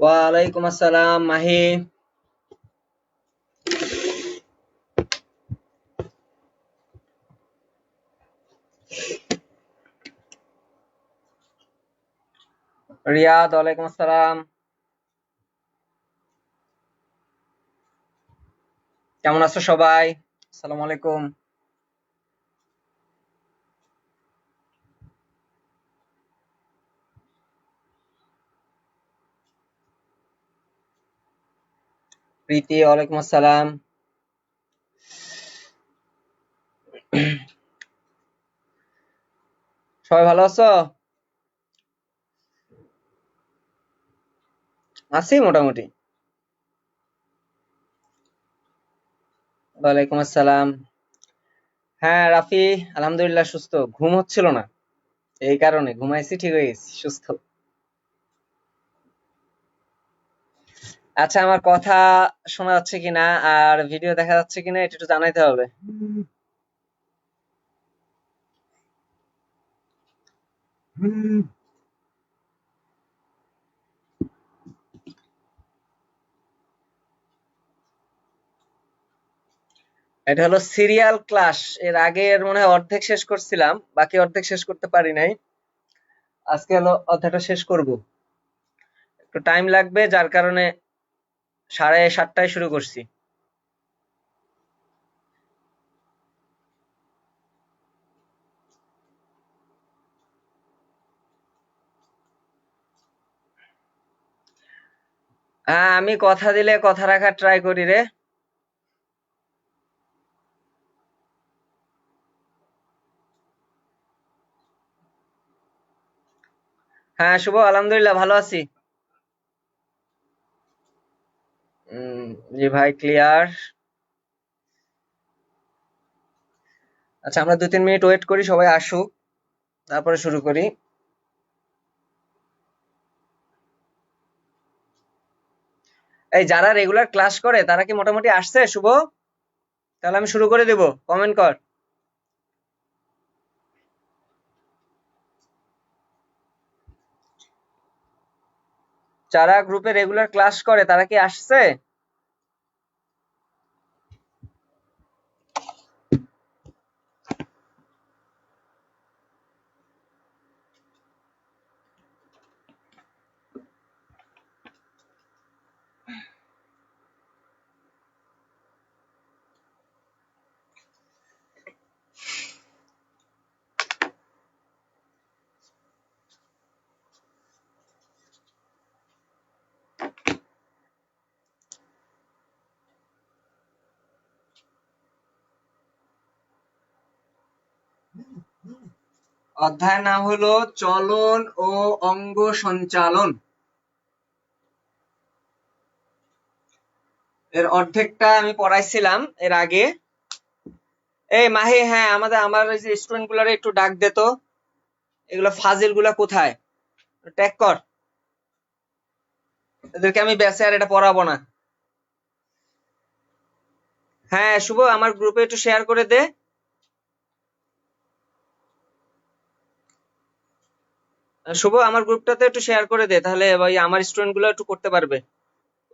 ওয়ালাইকুম আসসালাম মাহি। রিয়াদ ওয়ালাইকুম আসসালাম। কেমন আছো সবাই? আসসালামু আলাইকুম। প্রীতি ওয়ালাইকুম আসসালাম। সবাই ভালো আছো? আছি মোটামুটি। ওয়ালাইকুম আসসালাম। হ্যাঁ রাফি, আলহামদুলিল্লাহ সুস্থ। ঘুম হচ্ছিল না, এই কারণে ঘুমাইছি, ঠিক হয়ে গেছি, সুস্থ। আচ্ছা, আমার কথা শোনা যাচ্ছে কিনা আর ভিডিও দেখা যাচ্ছে কিনা এটা একটু জানাইতে হবে। এটা হলো সিরিয়াল ক্লাস। এর আগে এর মনে হয় অর্ধেক শেষ করছিলাম, বাকি অর্ধেক শেষ করতে পারি নাই। আজকে হলো অর্ধেকটা শেষ করব, একটু টাইম লাগবে, যার কারণে 7:30টায় শুরু করছি। হ্যাঁ, আমি কথা দিলে কথা রাখার ট্রাই করি রে। হ্যাঁ শুভ, আলহামদুলিল্লাহ ভালো আছি। জি ভাই, ক্লিয়ার। আচ্ছা, আমরা 2-3 মিনিট ওয়েট করি, সবাই আসুক, তারপরে শুরু করি। এই যারা রেগুলার ক্লাস করে তারা কি মোটামুটি আসছে শুভ? তাহলে আমি শুরু করে দেব, কমেন্ট কর। যারা গ্রুপে রেগুলার ক্লাস করে তারা কি আসছে? অধ্যায়ের নাম হলো চলন ও অঙ্গ সঞ্চালন। এর অর্ধেকটা আমি পড়াইছিলাম এর আগে। এই মাহি, হ্যাঁ আমার এই যে স্টুডেন্ট গুলারে একটু ডাক দে তো, এগুলো ফাজিল গুলা কোথায়, ট্যাগ কর এদেরকে, আমি ব্যাচে আর এটা পড়াবো না। হ্যাঁ শুভ, আমার গ্রুপে একটু শেয়ার করে দে। শুভ, আমার গ্রুপটাতে একটু শেয়ার করে দে, তাহলে ভাই আমার স্টুডেন্ট গুলো একটু করতে পারবে।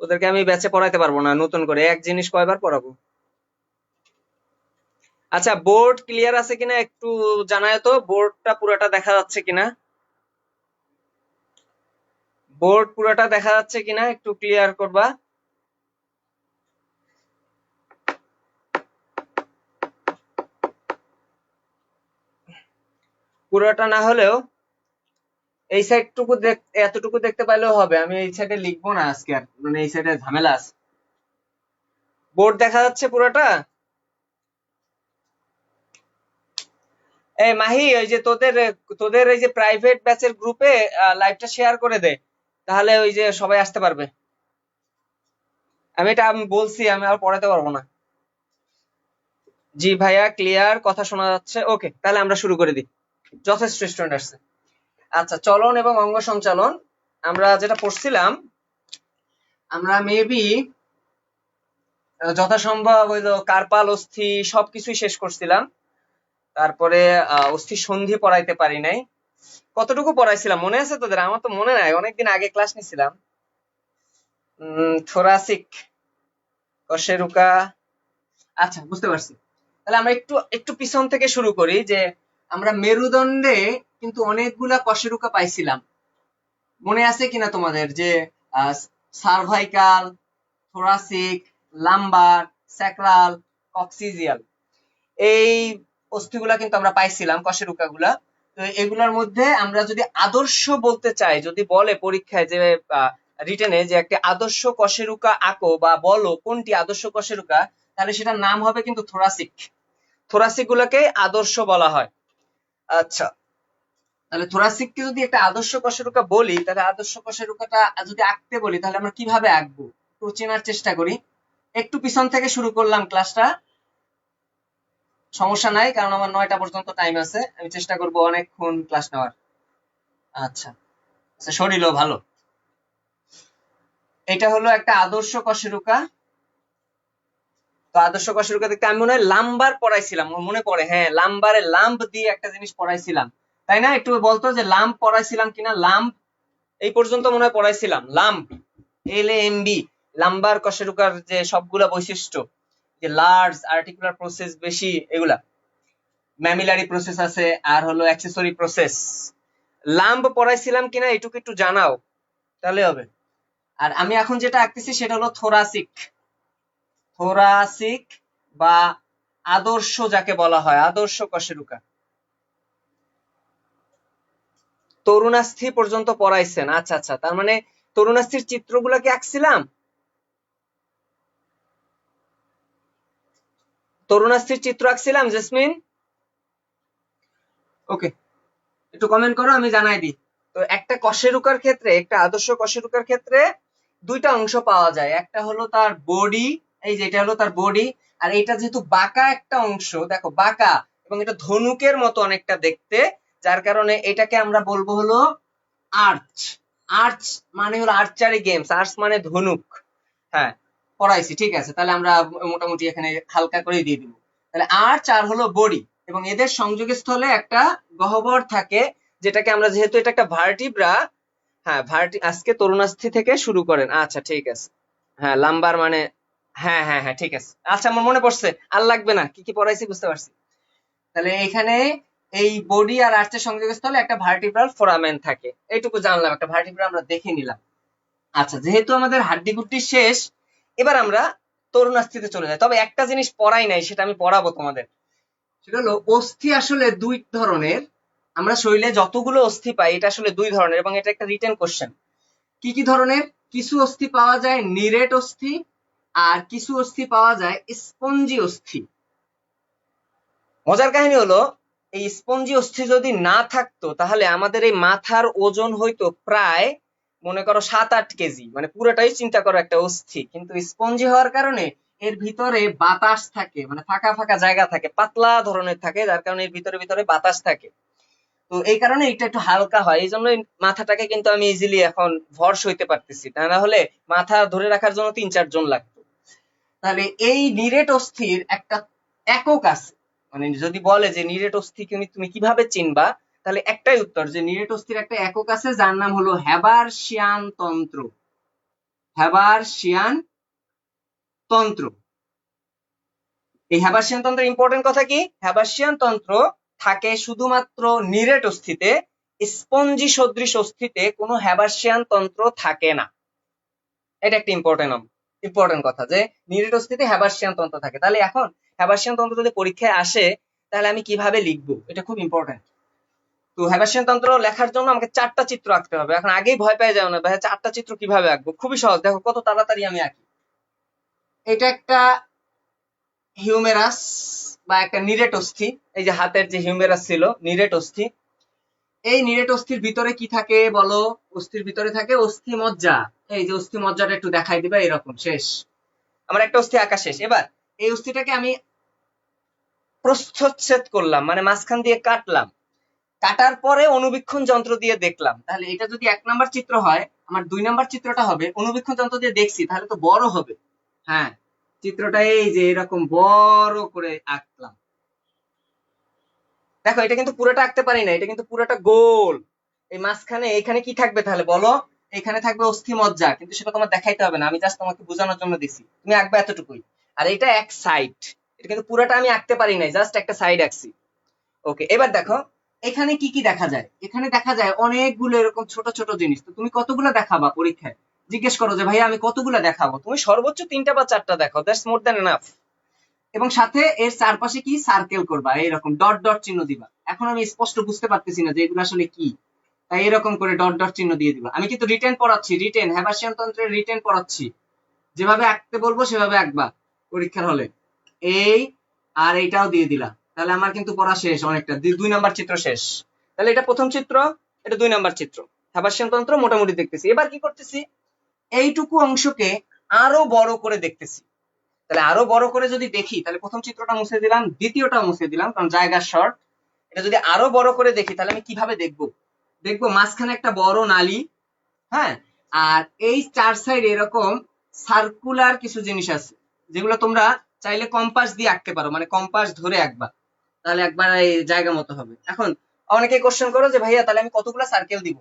ওদেরকে আমি ব্যাচে পড়াইতে পারবো না, নতুন করে এক জিনিস কয়বার পড়াবো। আচ্ছা, বোর্ড ক্লিয়ার আছে কিনা একটু জানায় তো, বোর্ডটা পুরোটা দেখা যাচ্ছে কিনা, বোর্ড পুরোটা দেখা যাচ্ছে কিনা একটু ক্লিয়ার করবা। পুরোটা না হলেও এই সাইড টুকু এতটুকু দেখতে পাইলেও হবে, আমি এই সাইডে লিখবো না আজকে আর, মানে এই সাইডে ঝামেলা আছে। বোর্ড দেখা যাচ্ছে পুরোটা? এই মাহি, ওই যে তোদের তোদের এই যে প্রাইভেট ব্যাচের গ্রুপে লাইভটা শেয়ার করে দে, তাহলে ওই যে সবাই আসতে পারবে। আমি বলছি আমি আর পড়াতে পারবো না। জি ভাইয়া, ক্লিয়ার, কথা শোনা যাচ্ছে। ওকে, তাহলে আমরা শুরু করে দিই, যথেষ্ট স্টুডেন্ট আসছে। আচ্ছা, চলন এবং অঙ্গ সঞ্চালন আমরা যেটা পড়ছিলাম, আমরা মেবি যথাসম্ভব হইলো কার্পাল অস্থি সবকিছুই শেষ করছিলাম। তারপরে অস্থি সন্ধি পড়াইতে পারি নাই। কতটুকু পড়াইছিলাম মনে আছে তোদের? আমার তো মনে নাই, অনেকদিন আগে ক্লাস নিছিলাম। থোরাসিক, কশেরুকা। আচ্ছা, বুঝতে পারছি। তাহলে আমরা একটু একটু পিছন থেকে শুরু করি, যে আমরা মেরুদণ্ডে কিন্তু অনেকগুলা কশেরুকা পাইছিলাম। মনে আছে কিনা তোমাদের, যে সার্ভাইকাল, থোরাসিক, লাম্বার, স্যাক্রাল, কক্সিজিয়াল, এই অস্থিগুলা কিন্তু আমরা পাইছিলাম, কশেরুকা গুলা। তো এগুলার মধ্যে আমরা যদি আদর্শ বলতে চাই, যদি বলে পরীক্ষায় যে রিটেনে যে একটা আদর্শ কশেরুকা আঁকো বা বলো কোনটি আদর্শ কশেরুকা, তাহলে সেটার নাম হবে কিন্তু থোরাসিক। থোরাসিক গুলাকে আদর্শ বলা হয়। আচ্ছা, তাহলে থোরাসিককে যদি একটা আদর্শ কশেরুকা বলি, তাহলে আদর্শ কশেরুকাটা যদি আঁকতে বলি, তাহলে আমরা কিভাবে আঁকবো একটু চেনার চেষ্টা করি। একটু পিছন থেকে শুরু করলাম ক্লাসটা, সমস্যা নাই, কারণ আমার 9টা পর্যন্ত টাইম আছে, আমি চেষ্টা করব অনেকক্ষণ ক্লাস নেওয়ার। আচ্ছা আচ্ছা, শরীরও ভালো। এটা হলো একটা আদর্শ কশেরুকা। তো আদর্শ কশেরুকা দেখতে আমি মনে হয় লাম্বার পড়াইছিলাম, মনে পড়ে, হ্যাঁ লাম্বারে লাম্ব দিয়ে একটা জিনিস পড়াইছিলাম, তাই না? একটু বলতো যে লাম্ব পড়াইছিলাম কিনা। লাম্ব এই পর্যন্ত মনে হয় পড়াইছিলাম, লাম্ব, LAMB, লাম্বার কশেরুকার যে সবগুলা বৈশিষ্ট্য, যে লার্জ আর্টিকুলার প্রসেস বেশি, এগুলা ম্যামিলারি প্রসেস আছে, আর হলো অ্যাক্সেসরি প্রসেস। লাম্ব পড়াইছিলাম কিনা এটুকু একটু জানাও, তাহলে হবে। আর আমি এখন যেটা আঁকতেছি সেটা হলো থোরাসিক। থোরাসিক বা আদর্শ যাকে বলা হয়, আদর্শ কশেরুকা। তরুণাস্থি পর্যন্ত পড়াইছেন? আচ্ছা আচ্ছা, তার মানে তরুণাস্থির চিত্রগুলা কি আঁকছিলাম? তরুণাস্থির চিত্র আঁকছিলাম জেসমিন? ওকে, একটু কমেন্ট করো, আমি জানাই দিই। তো একটা কশেরুকার ক্ষেত্রে, একটা আদর্শ কশেরুকার ক্ষেত্রে দুইটা অংশ পাওয়া যায়, একটা হলো তার বডি, এই যে এটা হলো তার বডি, আর এটা যেহেতু বাঁকা একটা অংশ, দেখো বাঁকা, এবং এটা ধনুকের মতো অনেকটা দেখতে, যার কারণে এটাকে আমরা বলবো হলো আর্চ। আর্চ মানে হলো আর্চারি গেমস, আর্চ মানে ধনুক। হ্যাঁ, পড়াইছি, ঠিক আছে, তাহলে আমরা মোটামুটি এখানে হালকা করে দিয়ে দিব। তাহলে আর্চ আর হলো বডি, এবং এদের সংযোগস্থলে একটা গহ্বর থাকে, যেটাকে আমরা, যেহেতু এটা একটা ভার্টিব্রা, হ্যাঁ আজকে তরুণাস্থি থেকে শুরু করেন, আচ্ছা ঠিক আছে। হ্যাঁ লাম্বার মানে, হ্যাঁ হ্যাঁ হ্যাঁ ঠিক আছে, আচ্ছা আমার মনে পড়ছে, আর লাগবে না, কি কি পড়াইছি বুঝতে পারছি। তাহলে এখানে এই বডি আর আর্চের সংযোগস্থলে একটা ভার্টিব্রাল ফোরামেন থাকে, এইটুকু জানলাম, একটা ভার্টিব্রা আমরা দেখে নিলাম। আচ্ছা, যেহেতু আমাদের হাড্ডি গুড্ডি শেষ, এবার আমরা তরুণাস্থিতে চলে যাই। তবে একটা জিনিস পড়াই নাই, সেটা আমি পড়াবো তোমাদের। সেটা হলো অস্থি আসলে দুই ধরনের। আমরা শরীরে যতগুলো অস্থি পাই, এটা আসলে দুই ধরনের, এবং এটা একটা রিটেন কোশ্চেন। কি কি ধরনের? কিছু অস্থি পাওয়া যায় নিরেট অস্থি, আর কিছু অস্থি পাওয়া যায় স্পঞ্জি অস্থি। মজার কাহিনী হলো, এই স্পঞ্জি অস্থি যদি না থাকতো তাহলে আমাদের এই মাথার ওজন হইতো প্রায় মনে করো 7-8 কেজি, মানে পুরোটাই চিন্তা করো একটা অস্থি। কিন্তু স্পঞ্জি হওয়ার কারণে এর ভিতরে বাতাস থাকে, মানে ফাঁকা ফাঁকা জায়গা থাকে, পাতলা ধরনের থাকে, যার কারণে এর ভিতরে ভিতরে বাতাস থাকে। তো এই কারণে এটা একটু হালকা হয়, এই জন্য মাথাটাকে কিন্তু আমি ইজিলি এখন ভর সইতে পারতেছি, তা না হলে মাথা ধরে রাখার জন্য 3-4 জন লাগতো। তাহলে এই নিরেট অস্থির একটা একক আছে, মানে যদি বলে যে নিরেট অস্থি তুমি তুমি কিভাবে চিনবা, তাহলে একটাই উত্তর যে নিরেট অস্থির একটা একক আছে যার নাম হলো হ্যাবারশিয়ান তন্ত্র। হ্যাবারশিয়ান তন্ত্র। এই হ্যাবাসিয়ান তন্ত্রের ইম্পর্টেন্ট কথা কি, হ্যাবাসিয়ান তন্ত্র থাকে শুধুমাত্র নিরেট অস্থিতে, স্পঞ্জি সদৃশ অস্থিতে কোনো হ্যাবাসিয়ান তন্ত্র থাকে না। এটা একটা ইম্পর্টেন্ট কথা যে নিরেট অস্থিতে হ্যাবাসিয়ান তন্ত্র থাকে। তাহলে এখন হ্যাবাসিয়ান তন্ত্র যদি পরীক্ষায় আসে তাহলে আমি কিভাবে লিখবো, এটা খুব ইম্পর্টেন্ট। তো হ্যাবাসিয়ান তন্ত্র লেখার জন্য আমাকে 4টা চিত্র আঁকতে হবে। এখন আগেই ভয় পেয়ে যাও না ভাই 4টা চিত্র কিভাবে আঁকবো, খুবই সহজ, দেখো কত তাড়াতাড়ি আমি আঁকি। এটা একটা হিউমেরাস বা একটা নিরেট অস্থি, এই যে হাতের যে হিউমেরাস ছিল নিরেট অস্থি। এই নিরেট অস্থির ভিতরে কি থাকে বলো, অস্থির ভিতরে থাকে অস্থি মজ্জা। এই যে অস্থি মজ্জাটা একটু দেখাই দিবা, এরকম শেষ, আমার একটা অস্থি আঁকা শেষ। এবার এই অস্থিটাকে আমি প্রস্থচ্ছেদ করলাম, মানে মাঝখান দিয়ে কাটলাম, কাটার পরে অনুবীক্ষণ যন্ত্র দিয়ে দেখলাম। তাহলে এটা যদি 1 নাম্বার চিত্র হয়, আমার 2 নাম্বার চিত্রটা হবে অনুবীক্ষণ যন্ত্র দিয়ে দেখছি, তাহলে তো বড় হবে। হ্যাঁ, চিত্রটা এই যে এরকম বড় করে আঁকলাম। দেখো এটা কিন্তু পুরোটা আঁকতে পারি না, এটা কিন্তু পুরোটা গোল। এই মাঝখানে এখানে কি থাকবে তাহলে বলো, এখানে থাকবে অস্থি মজ্জা, কিন্তু সেটা তোমার দেখাইতে হবে না, আমি জাস্ট তোমাকে বোঝানোর জন্য দিছি, তুমি আঁকবে এতটুকুই। আর এটা এক সাইড, এটা কিন্তু পুরোটা আমি আঁকতে পারি নাই, জাস্ট একটা সাইড আঁকছি। ওকে, এবার দেখো এখানে কি কি দেখা যায়, এখানে দেখা যায় অনেকগুলো এরকম ছোট ছোট জিনিস। তো তুমি কতগুলো দেখাবা পরীক্ষায়, জিজ্ঞেস করো যে ভাইয়া আমি কতগুলো দেখাবো, তুমি সর্বোচ্চ 3টা বা 4টা দেখো, দ্যাটস মোর দ্যান এনাফ। এবং সাথে এর চারপাশে কি সার্কেল করবা, এরকম ডট ডট চিহ্ন দিবা। এখন আমি স্পষ্ট বুঝতে পারতেছি না যে এগুলো আসলে কি, তাই এরকম করে ডট ডট চিহ্ন দিয়ে দিবা। আমি কিন্তু রিটেন পড়াচ্ছি, রিটেন হ্যাবাসিয়ান তন্ত্রের রিটেন পড়াচ্ছি, যেভাবে আঁকতে বলবো সেভাবে আঁকবা পরীক্ষার হলে। এই আর এইটাও দিয়ে দিলা, তাহলে আমার কিন্তু পড়া শেষ অনেকটা, 2 নাম্বার চিত্র শেষ। তাহলে এটা প্রথম চিত্র, এটা 2 নাম্বার চিত্র, হ্যাবাসিয়ান তন্ত্র মোটামুটি দেখতেছি। এবার কি করতেছি, এইটুকু অংশকে আরো বড় করে দেখতেছি। তাহলে আরো বড় করে যদি দেখি, তাহলে প্রথম চিত্রটা মুছে দিলাম, দ্বিতীয়টা মুছে দিলাম কারণ জায়গা শর্ট। এটা যদি আরো বড় করে দেখি তাহলে আমি কিভাবে দেখবো, দেখবো মাঝখানে একটা বড় নালী, হ্যাঁ, আর এই 4 সাইড এরকম সার্কুলার কিছু জিনিস আছে, যেগুলো তোমরা চাইলে কম্পাস দিয়ে আঁকতে পারো, মানে কম্পাস ধরে আঁকবা, তাহলে একবার এই জায়গা মতো হবে। এখন অনেকে কোশ্চেন করো যে ভাইয়া তাহলে আমি কতগুলো সার্কেল দিব,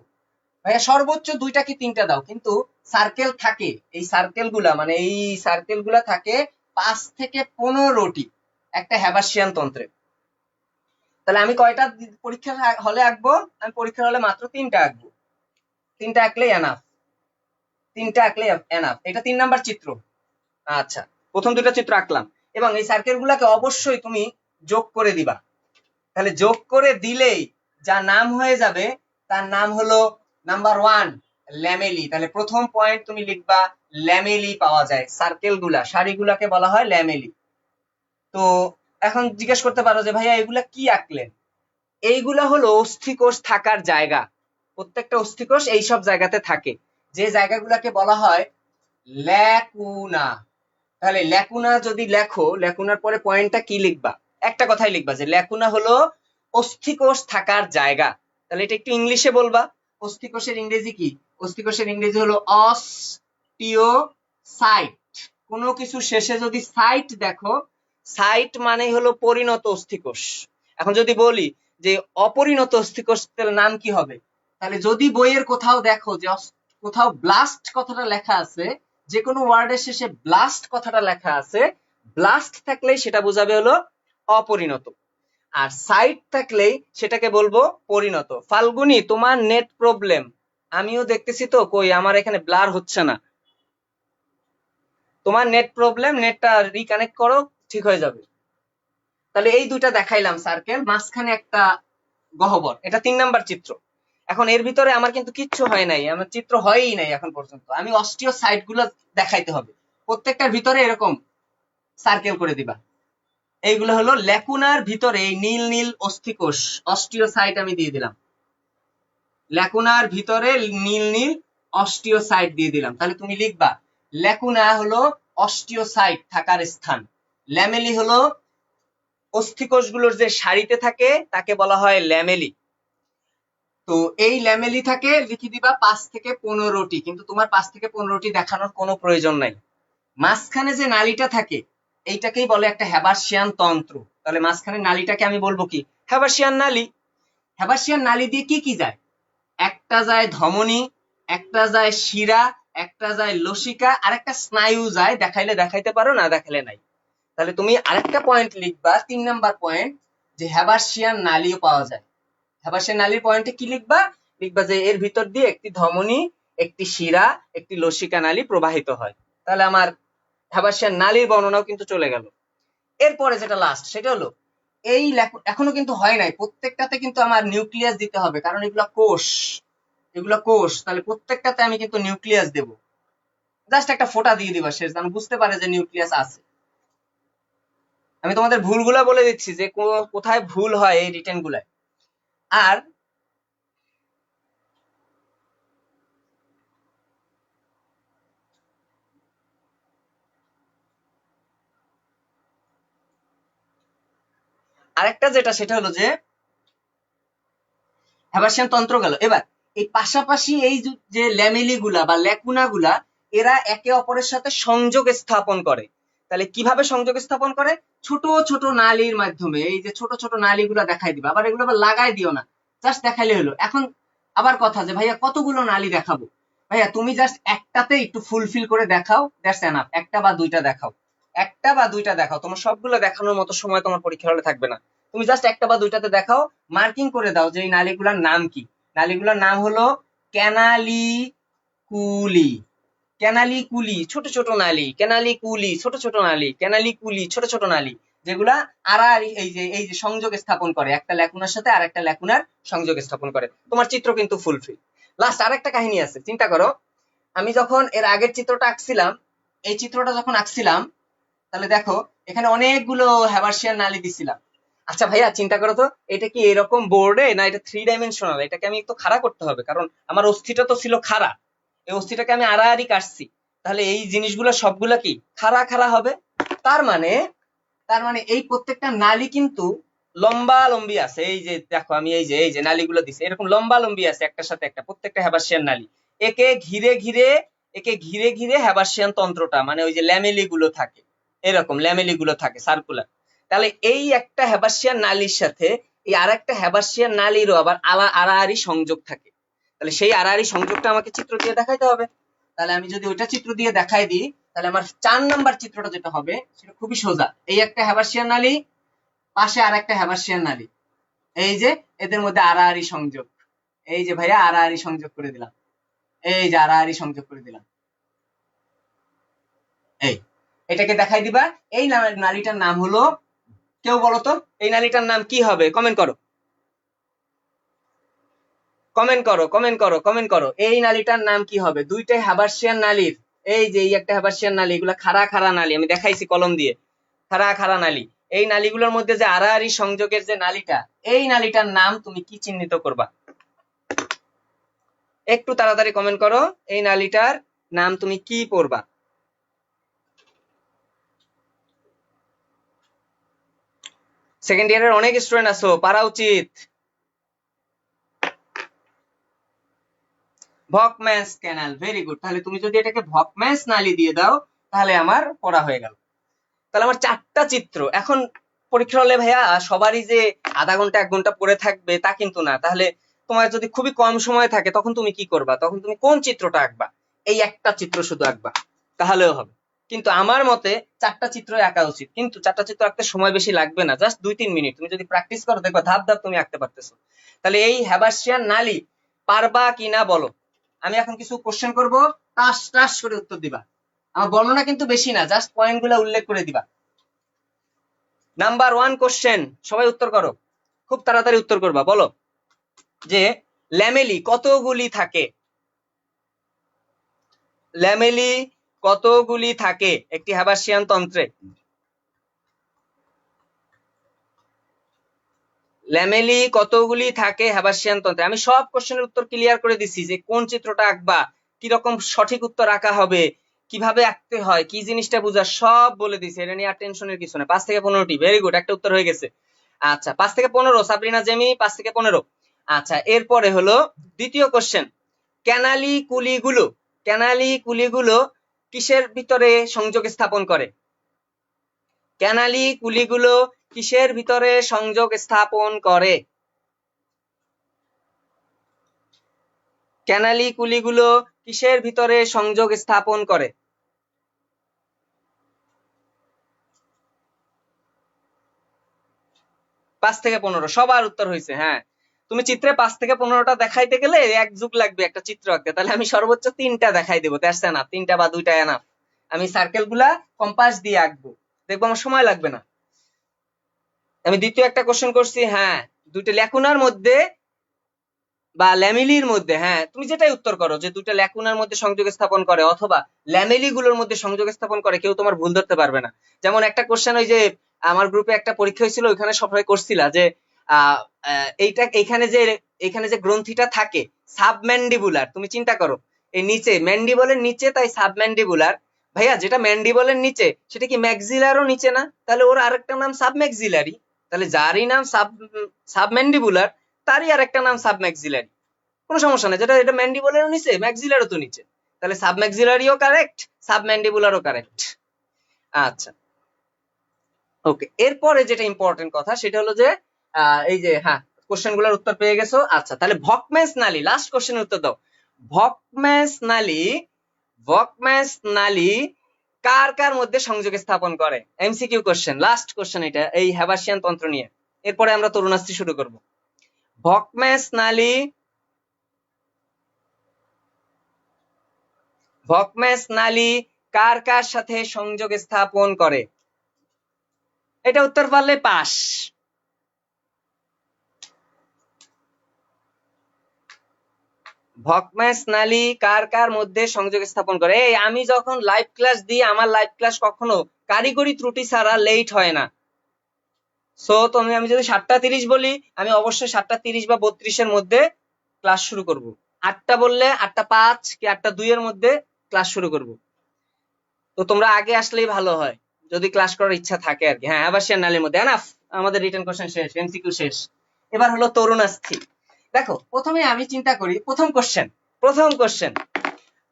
ভাইয়া সর্বোচ্চ 2টা কি 3টা দাও, কিন্তু সার্কেল থাকে, এই সার্কেল গুলা মানে এই সার্কেল গুলা থাকে 5 থেকে 15টি একটা হ্যাবাসিয়ান তন্ত্রে। তাহলে আমি কয়টা পরীক্ষার হলে আঁকবো, আমি পরীক্ষার হলে মাত্র 3টা আঁকবো, 3টা আঁকলেই এনাফ, 3টা আঁকলেই এনাফ। এটা 3 নাম্বার চিত্র। আচ্ছা, প্রথম 2টা চিত্র আঁকলাম, এবং এই সার্কেল গুলাকে অবশ্যই তুমি যোগ করে দিবা। তাহলে যোগ করে দিলেই যা নাম হয়ে যাবে তার নাম হলো নাম্বার 1 ল্যামেলি। তাহলে প্রথম পয়েন্ট তুমি লিখবা ল্যামেলি পাওয়া যায়, সার্কেল গুলা সারিগুলাকে বলা হয় ল্যামেলি। তো এখন জিজ্ঞেস করতে পারো যে ভাইয়া এগুলা কি আঁকলেন, এইগুলা হলো অস্থিকোষ থাকার জায়গা, প্রত্যেকটা অস্থিকোষ এইসব জায়গাতে থাকে, যে জায়গাগুলাকে বলা হয় ল্যাকুনা। তাহলে ল্যাকুনা যদি লেখো, ল্যাকুনার পরে পয়েন্টটা কি লিখবা, একটা কথাই লিখবা যে ল্যাকুনা হলো অস্থিকোষ থাকার জায়গা। তাহলে এটা একটু ইংলিশে বলবা, অস্থিকোষের ইংরেজি কি, অস্থিকোষের ইংরেজি হলো অস্টিওসাইট। কোনো কিছু শেষে যদি সাইট দেখো, সাইট মানে হলো পরিণত অস্থিকোষ। এখন যদি বলি যে অপরিণত অস্থিকোষ, তাহলে নাম কি হবে, তাহলে যদি বইয়ের কোথাও দেখো যে কোথাও ব্লাস্ট কথাটা লেখা আছে, যে কোনো ওয়ার্ডের শেষে ব্লাস্ট কথাটা লেখা আছে, ব্লাস্ট থাকলেই সেটা বোঝাবে হলো অপরিণত, আর সাইট থাকলেই সেটাকে বলবো পরিণত। ফাল্গুনি তোমার নেট প্রবলেম, আমিও দেখতেছি তো, কই আমার এখানে ব্লার হচ্ছে না, তোমার নেট প্রবলেম, নেটটা রিকানেক্ট করো, ঠিক হয়ে যাবে। তাহলে এই দুইটা দেখাইলাম সার্কেল, মাঝখানে একটা গহ্বর, এটা 3 নাম্বার চিত্র। এখন এর ভিতরে আমার কিন্তু কিচ্ছু হয় নাই, আমার চিত্র হয়ই নাই এখন পর্যন্ত, আমি অস্টিও সাইট গুলো দেখাইতে হবে, প্রত্যেকটার ভিতরে এরকম সার্কেল করে দিবা। এইগুলো হলো ল্যাকুনার ভিতরে এই নীল নীল অস্থিকোষ, অস্টিওসাইট আমি দিয়ে দিলাম। ল্যাকুনার ভিতরে নীল নীল অস্টিওসাইট দিয়ে দিলাম। তাহলে তুমি লিখবা ল্যাকুনা হলো অস্টিওসাইট থাকার স্থান, ল্যামেলি হলো অস্থিকোষগুলোর যে সারিতে থাকে তাকে বলা হয় ল্যামেলি। তো এই ল্যামেলি থাকে লিখে দিবা 5 থেকে 15টি, কিন্তু তোমার 5 থেকে 15টি দেখানোর কোনো প্রয়োজন নাই। মাঝখানে যে নালীটা থাকে এইটাকেই বলে একটা হ্যাবাসিয়ান তন্ত্র। তাহলে মাঝখানে নালীটাকে আমি বলবো কি? হ্যাবাসিয়ান নালী। হ্যাবাসিয়ান নালী দিয়ে কি কি যায়? একটা যায় ধমনী, একটা যায় শিরা, একটা যায় লসিকা, আর একটা স্নায়ু যায়। দেখাইলে দেখাইতে পারো, না দেখাইলে নাই। তাহলে তুমি আরেকটা পয়েন্ট লিখবা, 3 নাম্বার পয়েন্ট, যে হ্যাবাসিয়ান নালীও পাওয়া যায়। হ্যাবাসিয়ান নালীর পয়েন্টে কি লিখবা? লিখবা যে এর ভিতর দিয়ে একটি ধমনী, একটি শিরা, একটি লসিকা নালী প্রবাহিত হয়। তাহলে আমার হ্যাবাসিয়ান নালীর বর্ণনাও কিন্তু চলে গেল। এরপরে যেটা লাস্ট সেটা হলো এই এখনো কিন্তু হয় নাই, প্রত্যেকটাতে কিন্তু আমার নিউক্লিয়াস দিতে হবে, কারণ এগুলো কোষ, এগুলো কোষ। তাহলে প্রত্যেকটাতে আমি কিন্তু নিউক্লিয়াস দেব। জাস্ট একটা ফোঁটা দিয়ে দিবা শেষ, যেন বুঝতে পারে যে নিউক্লিয়াস আছে। আমি তোমাদের ভুলগুলা বলে দিচ্ছি যে কোথায় ভুল হয় এই রিটেন গুলায়। আর আরেকটা যেটা সেটা হলো যে হ্যাবাসিয়ান তন্ত্র গেল। এবার এই পাশাপাশি এই যে ল্যামেলি গুলা বা ল্যাকুনা গুলা, এরা একে অপরের সাথে সংযোগ স্থাপন করে। তাহলে কিভাবে সংযোগ স্থাপন করে? ছোট ছোট নালীর মাধ্যমে। এই যে ছোট ছোট নালীগুলা দেখাই দিবা, আবার এগুলো আবার লাগাই দিও না, জাস্ট দেখাইলে হলো। এখন আবার কথা যে ভাইয়া কতগুলো নালী দেখাবো? ভাইয়া তুমি জাস্ট একটাতে একটু ফুলফিল করে দেখাও, দ্যাটস এনাফ। একটা বা দুইটা দেখাও, একটা বা দুইটা দেখাও। তোমার সবগুলো দেখানোর মতো সময় তোমার পরীক্ষা হলে থাকবে না। তুমি জাস্ট একটা বা দুইটাতে দেখাও, মার্কিং করে দাও যে এই নালীগুলোর নাম কি। নালীগুলোর নাম হলো ক্যানালিকুলি। ক্যানালিকুলি ছোট ছোট নালী, ক্যানালিকুলি ছোট ছোট নালী, ক্যানালিকুলি ছোট ছোট নালী, যেগুলা আড়াআড়ি এই যে সংযোগ স্থাপন করে, একটা ল্যাকুনার সাথে আর একটা ল্যাকুনার সংযোগ স্থাপন করে। তোমার চিত্র কিন্তু ফুলফিল। লাস্ট আরেকটা কাহিনী আছে, চিন্তা করো। আমি যখন এর আগের চিত্রটা আঁকছিলাম, এই চিত্রটা যখন আঁকছিলাম, তাহলে দেখো এখানে অনেকগুলো হ্যাবাসিয়ান নালী দিছিলাম। আচ্ছা ভাইয়া চিন্তা করো তো, এটা কি এরকম বোর্ডে, না এটা 3 ডাইমেনশনাল? এটাকে আমি একটু খাড়া করতে হবে, কারণ আমার অস্থিটা তো ছিল খাড়া, এই অস্থিটাকে আমি আড়াআড়ি কাটছি। তাহলে এই জিনিসগুলো সবগুলা কি খাড়া খাড়া হবে? তার মানে তার মানে এই প্রত্যেকটা নালী কিন্তু লম্বা লম্বি আছে। এই যে দেখো আমি এই যে নালীগুলো দিছি এরকম লম্বা লম্বি আছে একটার সাথে একটা, প্রত্যেকটা হ্যাবাসিয়ান নালী। একে ঘিরে ঘিরে একে ঘিরে ঘিরে হ্যাবাসিয়ান তন্ত্রটা, মানে ওই যে ল্যামেলি গুলো থাকে, এরকম ল্যামেলি গুলো থাকে সার্কুলার। তাহলে এই একটা হ্যাবাসিয়ান নালীর সাথে এই আর একটা হ্যাবাসিয়ান নালীরও আবার আড়াআড়ি সংযোগ থাকে। তাহলে সেই আড়াআড়ি সংযোগটা আমাকে চিত্র দিয়ে দেখাইতে হবে। তাহলে আমি যদি ওইটা চিত্র দিয়ে দেখাই দিই, তাহলে আমার 4 নাম্বার চিত্রটা যেটা হবে সেটা খুবই সোজা। এই একটা হ্যাবাসিয়ান নালী, পাশে আর একটা হ্যাবাসিয়ান নালী, এই যে এদের মধ্যে আড়াআড়ি সংযোগ। এই যে ভাইয়া আড়াআড়ি সংযোগ করে দিলাম, এই যে আড়াআড়ি সংযোগ করে দিলাম। এই এটাকে দেখাই দিবা। এই নালীটার নাম হলো, কেউ বলো তো এই নালীটার নাম কি হবে? কমেন্ট করো, কমেন্ট করো, কমেন্ট করো, কমেন্ট করো। এই নালীটার নাম কি হবে? দুইটাই হ্যাবাসিয়ান নালীর। এই যে এই একটা হ্যাবাসিয়ান নালী, এগুলা খাড়া খাড়া নালী, আমি দেখাইছি কলম দিয়ে, খাড়া খাড়া নালী। এই নালীগুলোর মধ্যে যে আড়াআড়ি সংযোগের যে নালীটা, এই নালীটার নাম তুমি কি চিহ্নিত করবা? একটু তাড়াতাড়ি কমেন্ট করো, এই নালীটার নাম তুমি কি পড়বা? সেকেন্ড ইয়ারের অনেক স্টুডেন্ট আছো, পারা উচিত। ভকম্যান্স ক্যানাল, ভেরি গুড। তাহলে তুমি যদি এটাকে ভকম্যান্স নালী দিয়ে দাও, তাহলে আমার পড়া হয়ে গেল। তাহলে আমার 4টা চিত্র। এখন পরীক্ষা হলে ভাইয়া সবারই যে আধা ঘন্টা 1 ঘন্টা পড়ে থাকবে তা কিন্তু না। তাহলে তোমার যদি খুবই কম সময় থাকে তখন তুমি কি করবা? তখন তুমি কোন চিত্রটা আঁকবা? এই একটা চিত্র শুধু আঁকবা, তাহলেও হবে। কিন্তু আমার মতে 4টা চিত্র আঁকা উচিত, কিন্তু 4টা চিত্র আঁকতে সময় বেশি লাগবে না, জাস্ট 2-3 মিনিট। তুমি যদি প্র্যাকটিস করো দেখো ধাপ ধাপ তুমি আঁকতে পারতেছো। তাহলে এই হ্যাবাসিয়ান নালী পারবা কিনা বলো। আমি এখন কিছু কোশ্চেন করব, টাস টাস করে উত্তর দিবা। আমার বর্ণনা কিন্তু বেশি না, জাস্ট পয়েন্ট গুলা উল্লেখ করে দিবা। নাম্বার 1 কোশ্চেন, সবাই উত্তর করো, খুব তাড়াতাড়ি উত্তর করবা। বলো যে ল্যামেলি কতগুলি থাকে? ল্যামেলি কতগুলি থাকে একটি হ্যাবাসিয়ান তন্ত্রে? ল্যামেলি কতগুলি থাকে হ্যাবাসিয়ান তন্ত্রে? আমি সব কোশ্চেনের উত্তর ক্লিয়ার করে দিছি, যে কোন চিত্রটা আঁকবা, কি রকম সঠিক উত্তর আঁকা হবে, কিভাবে আঁকতে হয়, কি জিনিসটা বুঝা, সব বলে দিছি। এটা নিয়ে আর টেনশনের কিছু না। 5 থেকে 15টি, ভেরি গুড, একটা উত্তর হয়ে গেছে। আচ্ছা, 5 থেকে 15, সাবরিনা জেমি 5 থেকে 15। আচ্ছা, এরপরে হলো দ্বিতীয় কোশ্চেন, ক্যানালি কুলিগুলো কিসের ভিতরে সংযোগ স্থাপন করে? ক্যানালি কুলিগুলো কিসের ভিতরে সংযোগ স্থাপন করে? ক্যানালি কুলিগুলো কিসের ভিতরে সংযোগ স্থাপন করে? 5 থেকে 15, সবার উত্তর হয়েছে। হ্যাঁ, তুমি চিত্রে 5 থেকে 15টা দেখাইতে গেলে এক যুগ লাগবে একটা চিত্র আঁকতে, তাহলে আমি সর্বোচ্চ 3টা দেখাই দেবো। দ্যাটস এনাফ, 3টা বা 2টা এনাফ। আমি সার্কেল গুলা কম্পাস দিয়ে আঁকবো, দেখবো আমার সময় লাগবে না। আমি দ্বিতীয় একটা কোশ্চেন করছি, হ্যাঁ, দুইটা ল্যাকুনার মধ্যে বা ল্যামেলির মধ্যে, হ্যাঁ তুমি যেটাই উত্তর করো, যে দুইটা ল্যাকুনার মধ্যে সংযোগ স্থাপন করে অথবা ল্যামেলি গুলোর মধ্যে সংযোগ স্থাপন করে, কেউ তোমার ভুল ধরতে পারবে না। যেমন একটা কোশ্চেন, ওই যে আমার গ্রুপে একটা পরীক্ষা হয়েছিল, ওইখানে সবাই করছিলা যে এইটা এখানে যে গ্রন্থিটা থাকে সাবম্যান্ডিবুলার, তুমি চিন্তা করো, এই নিচে ম্যান্ডিবলের নিচে, তাই সাবম্যান্ডিবুলার। ভাইয়া, যেটা ম্যান্ডিবলের নিচে সেটা কি ম্যাক্সিলারও নিচে না? তাহলে ওর আরেকটা নাম সাবম্যাক্সিলারি। তাহলে যারই নাম সাবম্যান্ডিবুলার, তারই আরেকটা নাম সাবম্যাক্সিলারি। কোনো সমস্যা নেই, যেটা এটা ম্যান্ডিবলেরও নিচে, ম্যাক্সিলারও তো নিচে, তাহলে সাবম্যাক্সিলারিও কারেক্ট, সাবম্যান্ডিবুলারও কারেক্ট। আচ্ছা, ওকে। এরপরে যেটা ইম্পর্টেন্ট কথা, সেটা হলো যে এই যে, হ্যাঁ, কোশ্চেন গুলোর উত্তর পেয়ে গেছো। আচ্ছা, তাহলে ভকম্যান্স নালী, লাস্ট কোশ্চেনের উত্তর দাও। ভকম্যান্স নালী কার কার মধ্যে সংযোগ স্থাপন করে? এমসিকিউ কোশ্চেন, লাস্ট কোশ্চেন এটা এই হ্যাবাসিয়ান তন্ত্র নিয়ে। এরপরে আমরা তরুণাস্ত্রী শুরু করব। ভকম্যান্স নালী কার কার সাথে সংযোগ স্থাপন করে? এটা উত্তর পারলে পাস। ভকম্যান্স নালী কার কার মধ্যে সংযোগ স্থাপন করে? এই আমি যখন লাইভ ক্লাস দিই, আমার লাইভ ক্লাস কখনো কারিগরি ত্রুটি ছাড়া লেট হয় না। সো আমি যদি 7:30 বলি, আমি অবশ্যই 7:30 বা 32-এর মধ্যে ক্লাস শুরু করব। 8টা বললে 8:05 কি 8:02 এর মধ্যে ক্লাস শুরু করব। তো তোমরা আগে আসলেই ভালো হয়, যদি ক্লাস করার ইচ্ছা থাকে আর কি। হ্যাঁ, হ্যাবাসিয়ান নালীর মধ্যে এনাফ, আমাদের রিটেন কোশ্চেন শেষ, এমসিকিউ শেষ। এবার হলো তরুণাস্থি। দেখো, প্রথমে আমি চিন্তা করি, প্রথম কোশ্চেন,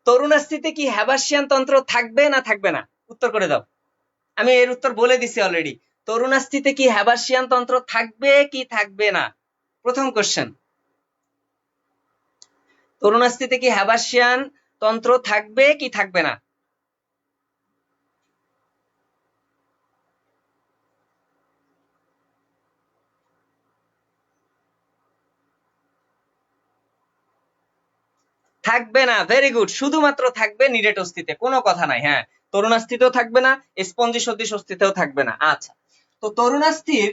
তরুণাস্থিতে কি হ্যাবাসিয়ান তন্ত্র থাকবে না থাকবে না? উত্তর করে দাও। আমি এর উত্তর বলে দিছি অলরেডি। তরুণাস্থিতে কি হ্যাবাসিয়ান তন্ত্র থাকবে কি থাকবে না? প্রথম কোশ্চেন, তরুণাস্থিতে কি হ্যাবাসিয়ান তন্ত্র থাকবে কি থাকবে না? থাকবে না, ভেরি গুড, শুধুমাত্র থাকবে নিরেট অস্থিতে, কোনো কথা নাই। হ্যাঁ, তরুণাস্থিতেও থাকবে না, স্পঞ্জি সদৃশ অস্থিতেও থাকবে না। আচ্ছা, তো তরুণাস্থির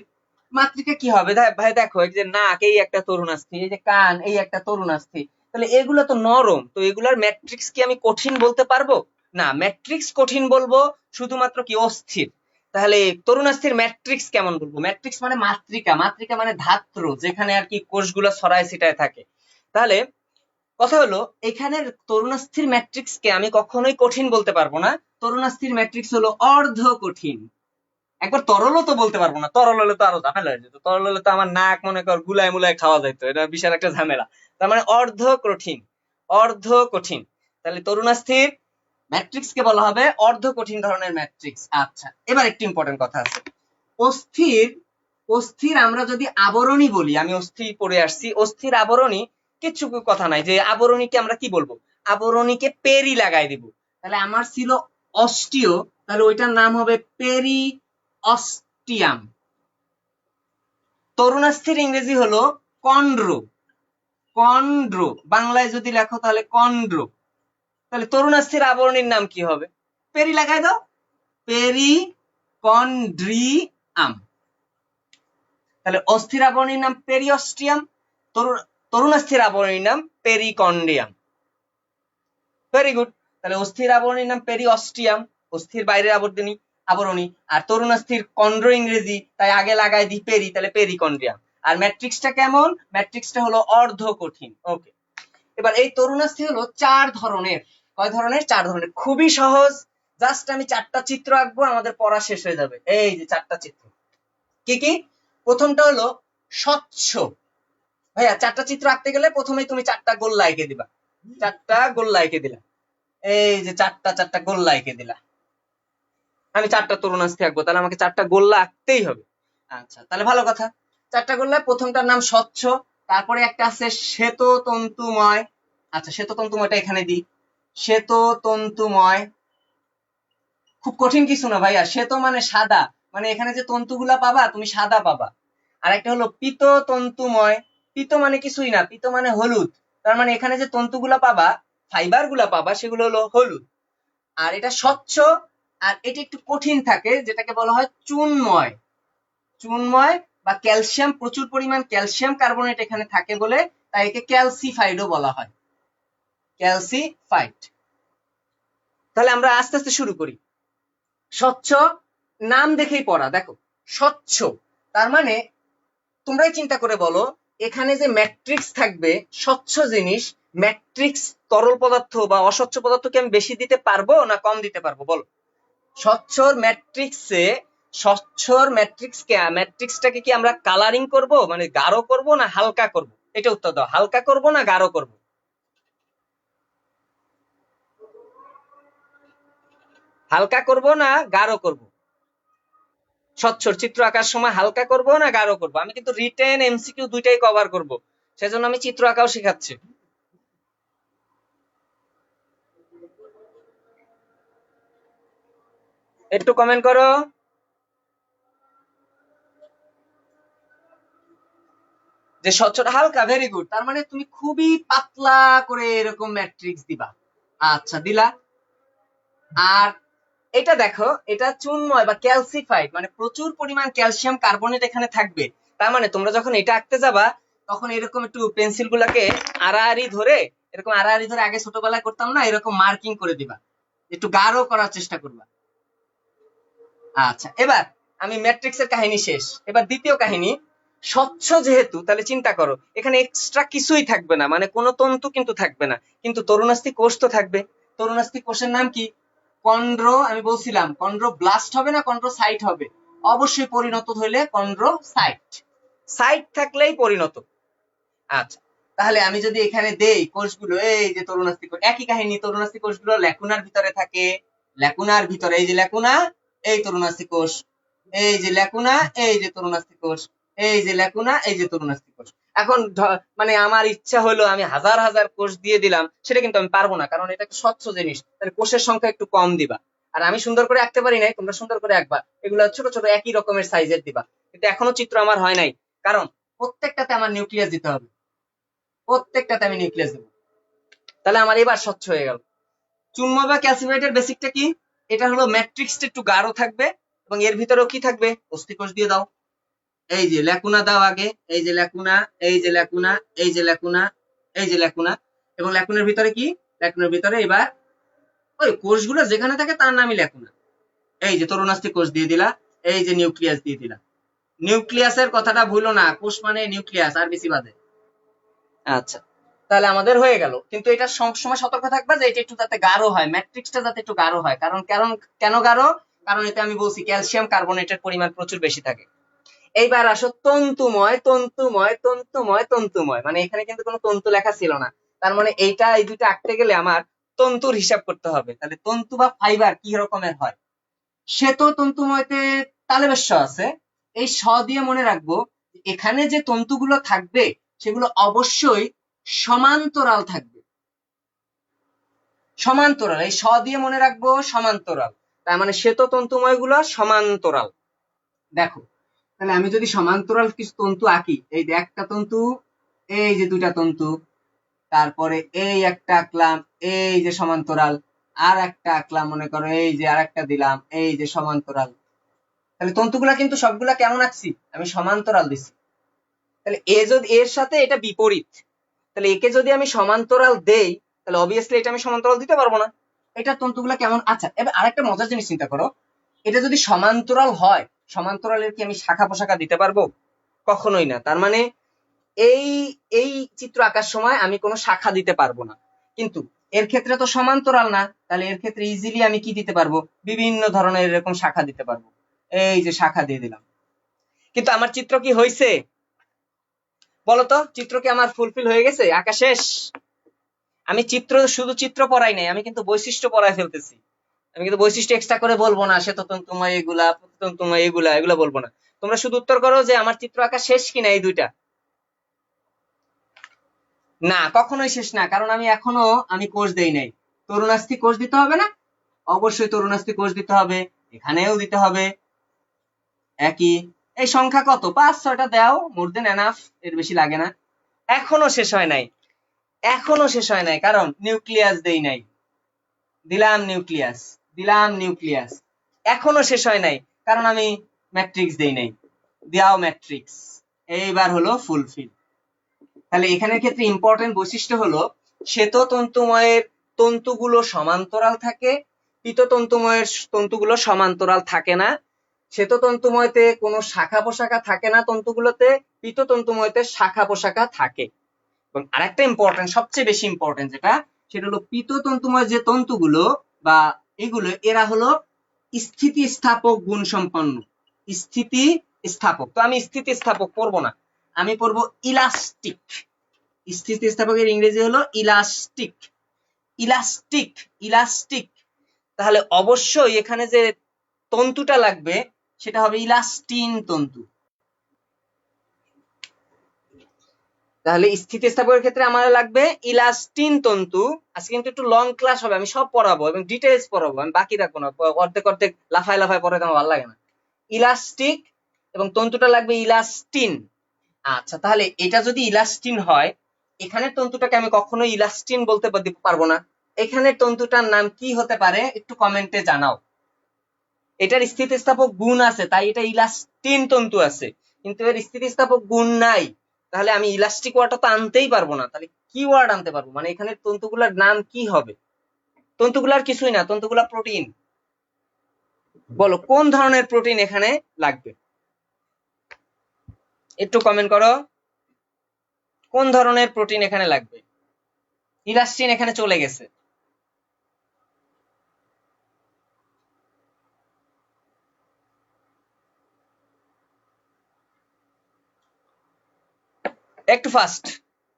মাতৃকা কি হবে? ভাই দেখো, এই যে নাক, এই একটা তরুণাস্থি, এই যে কান, এই একটা তরুণাস্থি, তাহলে এগুলো তো নরম, তো এগুলার ম্যাট্রিক্স কি আমি কঠিন বলতে পারবো? না, ম্যাট্রিক্স কঠিন বলবো শুধুমাত্র কি অস্থির। তাহলে তরুণাস্থির ম্যাট্রিক্স কেমন বলবো? ম্যাট্রিক্স মানে মাতৃকা মানে ধাত্র, যেখানে আর কি কোষগুলো ছড়ায় ছিটায় থাকে। তাহলে কথা হলো, এখানের তরুণাস্থির ম্যাট্রিক্স কে আমি কখনোই কঠিন বলতে পারবো না। তরুণাস্থির ম্যাট্রিক্স হলো অর্ধ কঠিন। একবার তরলও তো বলতে পারবো না, তরল হলে তো আরো ঝামেলা হয়ে যেত, তরল হলে তো আমার নাক মনে কর গুলায় মুলায় খাওয়া যাইতো, এটা বিশাল একটা ঝামেলা। তার মানে অর্ধ কঠিন। তাহলে তরুণাস্থির ম্যাট্রিক্স কে বলা হবে অর্ধ কঠিন ধরনের ম্যাট্রিক্স। আচ্ছা, এবার একটি ইম্পর্টেন্ট কথা আছে, অস্থির আমরা যদি আবরণী বলি, আমি অস্থি পড়ে আসছি, অস্থির আবরণী কিচ্ছু কথা নাই, যে আবরণীকে আমরা কি বলবো? আবরণীকে পেরি লাগাই দিব। তাহলে আমার ছিল অস্টিও, তাহলে ওইটার নাম হবে পেরি অস্টিয়াম। তরুণাস্থির ইংরেজি হলো কন্ড্র, বাংলায় যদি লেখো তাহলে কন্ড্র। তাহলে তরুণাস্থির আবরণীর নাম কি হবে? পেরি লাগাই দাও, পেরি কন্ড্রিয়াম। তাহলে অস্থির আবরণীর নাম পেরিঅস্টিয়াম, তরুণাস্থির আবরণীর নাম পেরিকন্ডিয়াম। Very good. তাহলে অস্থির আবরণীর নাম পেরিঅস্টিয়াম, অস্থির বাইরের আবরণী, আর তরুণাস্থির কন্ড্র ইংরেজি, তাই আগে লাগাই দিই পেরি, তাহলে পেরিকন্ডিয়াম। আর ম্যাট্রিক্সটা কেমন? ম্যাট্রিক্সটা হলো অর্ধ কঠিন। ওকে, এবার এই তরুণাস্থি হলো 4 ধরনের। কয় ধরনের? 4 ধরনের। খুবই সহজ, জাস্ট আমি 4টা চিত্র আঁকবো, আমাদের পড়া শেষ হয়ে যাবে। এই যে 4টা চিত্র। কি কি? প্রথমটা হলো স্বচ্ছ। ভাইয়া 4টা চিত্র আঁকতে গেলে প্রথমেই তুমি 4টা গোল্লা এঁকে দিবা। 4টা গোল্লা এঁকে দিলা, এই যে 4টা গোল্লা এঁকে দিলা। আমি 4টা তরুণাস্থি আঁকবো, তাহলে আমাকে 4টা গোল্লা আঁকতেই হবে। আচ্ছা, তাহলে ভালো কথা। 4টা গোল্লা, প্রথমটার নাম স্বচ্ছ, তারপরে একটা আছে শ্বেত তন্তুময়। আচ্ছা, শ্বেত তন্তুময়টা এখানে দিই। শ্বেত তন্তুময়, খুব কঠিন কিছু না ভাইয়া। শ্বেত মানে সাদা, মানে এখানে যে তন্তুগুলা পাবা তুমি সাদা পাবা। আর একটা হলো পীত তন্তুময়। পীত মানে কিছুই না, পীত মানে হলুদ, তার মানে এখানে যে তন্তুগুলা পাবা, ফাইবার গুলা পাবা, সেগুলো হলো হলুদ। আর এটা স্বচ্ছ, আর এটা একটু কঠিন থাকে, যেটাকে বলা হয় চুনময়। চুনময় বা ক্যালসিয়াম, প্রচুর পরিমাণ ক্যালসিয়াম কার্বনেট এখানে থাকে বলে তাই একে ক্যালসিফাইডও বলা হয়। ক্যালসিফাইড। তাহলে আমরা আস্তে আস্তে শুরু করি। স্বচ্ছ, নাম দেখেই পড়া। দেখো স্বচ্ছ, তার মানে তোমরাই চিন্তা করে বলো, এখানে যে ম্যাট্রিক্স থাকবে, স্বচ্ছ জিনিস, ম্যাট্রিক্স তরল পদার্থ বা অস্বচ্ছ পদার্থকে আমি বেশি দিতে পারবো না কম দিতে পারবো বলো? স্বচ্ছর ম্যাট্রিক্সে, স্বচ্ছর ম্যাট্রিক্সটাকে কি আমরা কালারিং করব, মানে গাঢ় করব না হালকা করব? এটা উত্তর দাও, হালকা করব না গাঢ় করব? হালকা করব না গাঢ় করব? স্বচ্ছর চিত্র আঁকার সময় হালকা করব না গাঢ় করব? আমি কিন্তু রিটেন এমসিকিউ দুইটাই কভার করব, সেজন্য আমি চিত্র আঁকাও শেখাচ্ছি। একটু কমেন্ট করো। যে স্বচ্ছটা হালকা, ভেরি গুড। তার মানে তুমি খুবই পাতলা করে এরকম ম্যাট্রিক্স দিবা। আচ্ছা, দিলা। আর এটা দেখো, এটা চুনময় বা ক্যালসিফাইড, মানে প্রচুর পরিমাণ ক্যালসিয়াম কার্বনেট এখানে থাকবে। তার মানে তোমরা যখন এটা আঁকতে যাবা, তখন এরকম একটু পেন্সিল গুলাকে আড়াআড়ি ধরে, এরকম আড়াআড়ি ধরে, আগে ছোটবেলায় করতাম না, এরকম মার্কিং করে দিবা, একটু গাঢ় করার চেষ্টা করবা। আচ্ছা, এবার আমি ম্যাট্রিক্সের কাহিনী শেষ, এবার দ্বিতীয় কাহিনী। স্বচ্ছ যেহেতু, তাহলে চিন্তা করো এখানে এক্সট্রা কিছুই থাকবে না, মানে কোনো তন্তু কিন্তু থাকবে না, কিন্তু তরুণাস্থি কোষ তো থাকবে। তরুণাস্থি কোষের নাম কি? কন্ড্র। আমি বলছিলাম কন্ড্রো ব্লাস্ট হবে না কন্ড্রো সাইট হবে? অবশ্যই পরিণত হইলে কন্ড্রো সাইট। সাইট থাকলেই পরিণত। আচ্ছা, তাহলে আমি যদি এখানে দেই কোষগুলো, এই যে তরুণাস্থি কোষ, একই কাহিনী। তরুণাস্থি কোষগুলো ল্যাকুনার ভিতরে থাকে, ল্যাকুনার ভিতরে, এই যে ল্যাকুনা, এই তরুণাস্থি কোষ, এই যে ল্যাকুনা, এই যে তরুণাস্থি কোষ, এই যে ল্যাকুনা, এই যে তরুণাস্থি কোষ। এখন মানে আমার ইচ্ছা হলো আমি হাজার হাজার কোষ দিয়ে দিলাম, সেটা কিন্তু আমি পারবো না, কারণ এটা একটা স্বচ্ছ জিনিস, তাহলে কোষের সংখ্যা একটু কম দিবা। আর আমি সুন্দর করে আঁকতে পারি নাই, তোমরা সুন্দর করে আঁকবা, এগুলো ছোট ছোট একই রকমের সাইজের দিবা। কিন্তু এখনো চিত্র আমার হয় নাই, কারণ প্রত্যেকটাতে আমার নিউক্লিয়াস দিতে হবে, প্রত্যেকটাতে আমি নিউক্লিয়াস দেবো। তাহলে আমার এবার স্বচ্ছ হয়ে গেল। চুম্বক বা ক্যালসিফাইডের বেসিকটা কি? এটা হলো ম্যাট্রিক্সটা একটু গাঢ় থাকবে, এবং এর ভিতরেও কি থাকবে? অস্থিকোষ দিয়ে দাও। এই যে ল্যাকুনা দাও আগে, এই যে ল্যাকুনা, এই যে ল্যাকুনা, এই যে ল্যাকুনা, এই যে ল্যাকুনা, এবং ল্যাকুনার ভিতরে কি? ল্যাকুনার ভিতরে এবার ওই কোষগুলো যেখানে থাকে তার নামই ল্যাকুনা। এই যে তরুণাস্থি কোষ দিয়ে দিলা, এই যে নিউক্লিয়াস দিয়ে দিলা। নিউক্লিয়াসের কথাটা ভুলো না, কোষ মানে নিউক্লিয়াস, আর বেশি বাদে। আচ্ছা, তাহলে আমাদের হয়ে গেল, কিন্তু এটা সবসময় সতর্ক থাকবা যে এটা একটু যাতে গাঢ় হয়, ম্যাট্রিক্সটা যাতে একটু গাঢ় হয়। কারণ কারণ কেন গাঢ়? কারণ এতে আমি বলছি ক্যালসিয়াম কার্বনেটের পরিমাণ প্রচুর বেশি থাকে। এইবার আসো তন্তুময়। তন্তুময়, তন্তুময়, তন্তুময়, মানে এখানে কিন্তু কোনো তন্তু লেখা ছিল না, তার মানে এইটা, এই দুটো আঁকতে গেলে আমার তন্তুর হিসাব করতে হবে। তাহলে তন্তু বা ফাইবার কি রকমের হয়? শ্বেত তন্তুময়তে তালবেশ্য আছে, এই স দিয়ে মনে রাখবো এখানে যে তন্তুগুলো থাকবে সেগুলো অবশ্যই সমান্তরাল থাকবে। সমান্তরাল, এই স দিয়ে মনে রাখবো সমান্তরাল, তার মানে শ্বেত তন্তুময় গুলো সমান্তরাল। দেখো, তাহলে আমি যদি সমান্তরাল কিছু তন্তু আঁকি, এই যে একটা তন্তু, এই যে দুইটা তন্তু, তারপরে এই একটা আঁকলাম, এই যে সমান্তরাল, আর একটা আঁকলাম, মনে করো এই যে আর একটা দিলাম, এই যে সমান্তরাল। তাহলে তন্তুগুলা কিন্তু সবগুলা কেমন আঁকছি? আমি সমান্তরাল দিছি। তাহলে এ যদি, এর সাথে এটা বিপরীত, তাহলে একে যদি আমি সমান্তরাল দেই, তাহলে অবভিয়াসলি এটা আমি সমান্তরাল দিতে পারবো না। এটা তন্তুগুলা কেমন? আচ্ছা, এবার আরেকটা মজার জিনিস চিন্তা করো, এটা যদি সমান্তরাল হয়, সমান্তরালের কি আমি শাখা প্রশাখা দিতে পারবো? কখনোই না। তার মানে এই এই চিত্র আঁকার সময় আমি কোনো শাখা দিতে পারবো না। কিন্তু এর ক্ষেত্রে তো সমান্তরাল না, তাহলে এর ক্ষেত্রে ইজিলি আমি কি দিতে পারবো, বিভিন্ন ধরনের এরকম শাখা দিতে পারবো। এই যে শাখা দিয়ে দিলাম। কিন্তু আমার চিত্র কি হয়েছে বলতো? চিত্র কি আমার ফুলফিল হয়ে গেছে, আঁকা শেষ? আমি চিত্র, শুধু চিত্র পড়াই নাই, আমি কিন্তু বৈশিষ্ট্য পড়ায় ফেলতেছি। আমি কিন্তু বৈশিষ্ট্য এক্সট্রা করে বলবো না, সে তন্তুময় এগুলা, তন্তুময় এগুলা, এগুলা বলবো না। তোমরা শুধু উত্তর করো যে আমার চিত্র আঁকা শেষ কিনা এই দুইটা। না, কখনোই শেষ না, কারণ আমি এখনো কোর্স দেই নাই। তরুণাস্থি কোর্স দিতে হবে না? অবশ্যই তরুণাস্থি কোর্স দিতে হবে, এখানেও দিতে হবে একই। এই সংখ্যা কত, 5-6টা দাও, মোর দেন এনাফ, এর বেশি লাগে না। এখনো শেষ হয় নাই, এখনো শেষ হয় নাই, কারণ নিউক্লিয়াস দেই নাই। দিলাম নিউক্লিয়াস, দিলাম নিউক্লিয়াস। এখনো শেষ হয় নাই, কারণ আমি ম্যাট্রিক্স দেই নাই। দাও ম্যাট্রিক্স। এইবার হলো ফুলফিল। তাহলে এখানের ক্ষেত্রে ইম্পর্টেন্ট বৈশিষ্ট্য হলো শ্বেত তন্তুময়ের তন্তুগুলো সমান্তরাল থাকে, পীত তন্তুময়ের তন্তুগুলো সমান্তরাল থাকে না। শ্বেত তন্তুময়তে কোনো শাখা প্রশাখা থাকে না তন্তুগুলোতে, পীত তন্তুময়তে শাখা প্রশাখা থাকে। এবং আরেকটা ইম্পর্টেন্ট, সবচেয়ে বেশি ইম্পর্টেন্ট যেটা, সেটা হলো পীত তন্তুময় যে তন্তুগুলো বা এগুলো, এরা হলো স্থিতিস্থাপক গুণ সম্পন্ন। স্থিতিস্থাপক, তো আমি স্থিতিস্থাপক পড়বো না, আমি পড়বো ইলাস্টিক। স্থিতিস্থাপকের ইংরেজি হলো ইলাস্টিক। Elastic, elastic. তাহলে অবশ্যই এখানে যে তন্তুটা লাগবে সেটা হবে ইলাস্টিন তন্তু। তাহলে স্থিতিস্থাপকের ক্ষেত্রে আমার লাগবে ইলাস্টিন তন্তু। আজকে কিন্তু একটু লং ক্লাস হবে, আমি সব পড়াবো এবং ডিটেইলস পড়াবো, আমি বাকি রাখবো না, অর্ধেক অর্ধেক লাফায় লাফায় পড়াতে আমার ভালো লাগে না। ইলাস্টিক এবং তন্তুটা লাগবে ইলাস্টিন। আচ্ছা, তাহলে এটা যদি ইলাস্টিন হয়, এখানের তন্তুটাকে আমি কখনোই ইলাস্টিন বলতে পারবো না। এখানের তন্তুটার নাম কি হতে পারে একটু কমেন্টে জানাও। এটার স্থিতিস্থাপক গুণ আছে তাই এটা ইলাস্টিন তন্তু আছে, কিন্তু এর স্থিতিস্থাপক গুণ নাই। তাহলে আমি ইলাস্টিক ওয়ার্ডটা তো আনতেই পারবো না, তাহলে কি ওয়ার্ড আনতে পারবো, মানে এখানে তন্তুগুলোর নাম কি হবে? তন্তুগুলার কিছুই না, তন্তুগুলা প্রোটিন। বলো কোন ধরনের প্রোটিন এখানে লাগবে, একটু কমেন্ট করো, কোন ধরনের প্রোটিন এখানে লাগবে? ইলাস্টিন এখানে চলে গেছে। একটু ফাস্ট,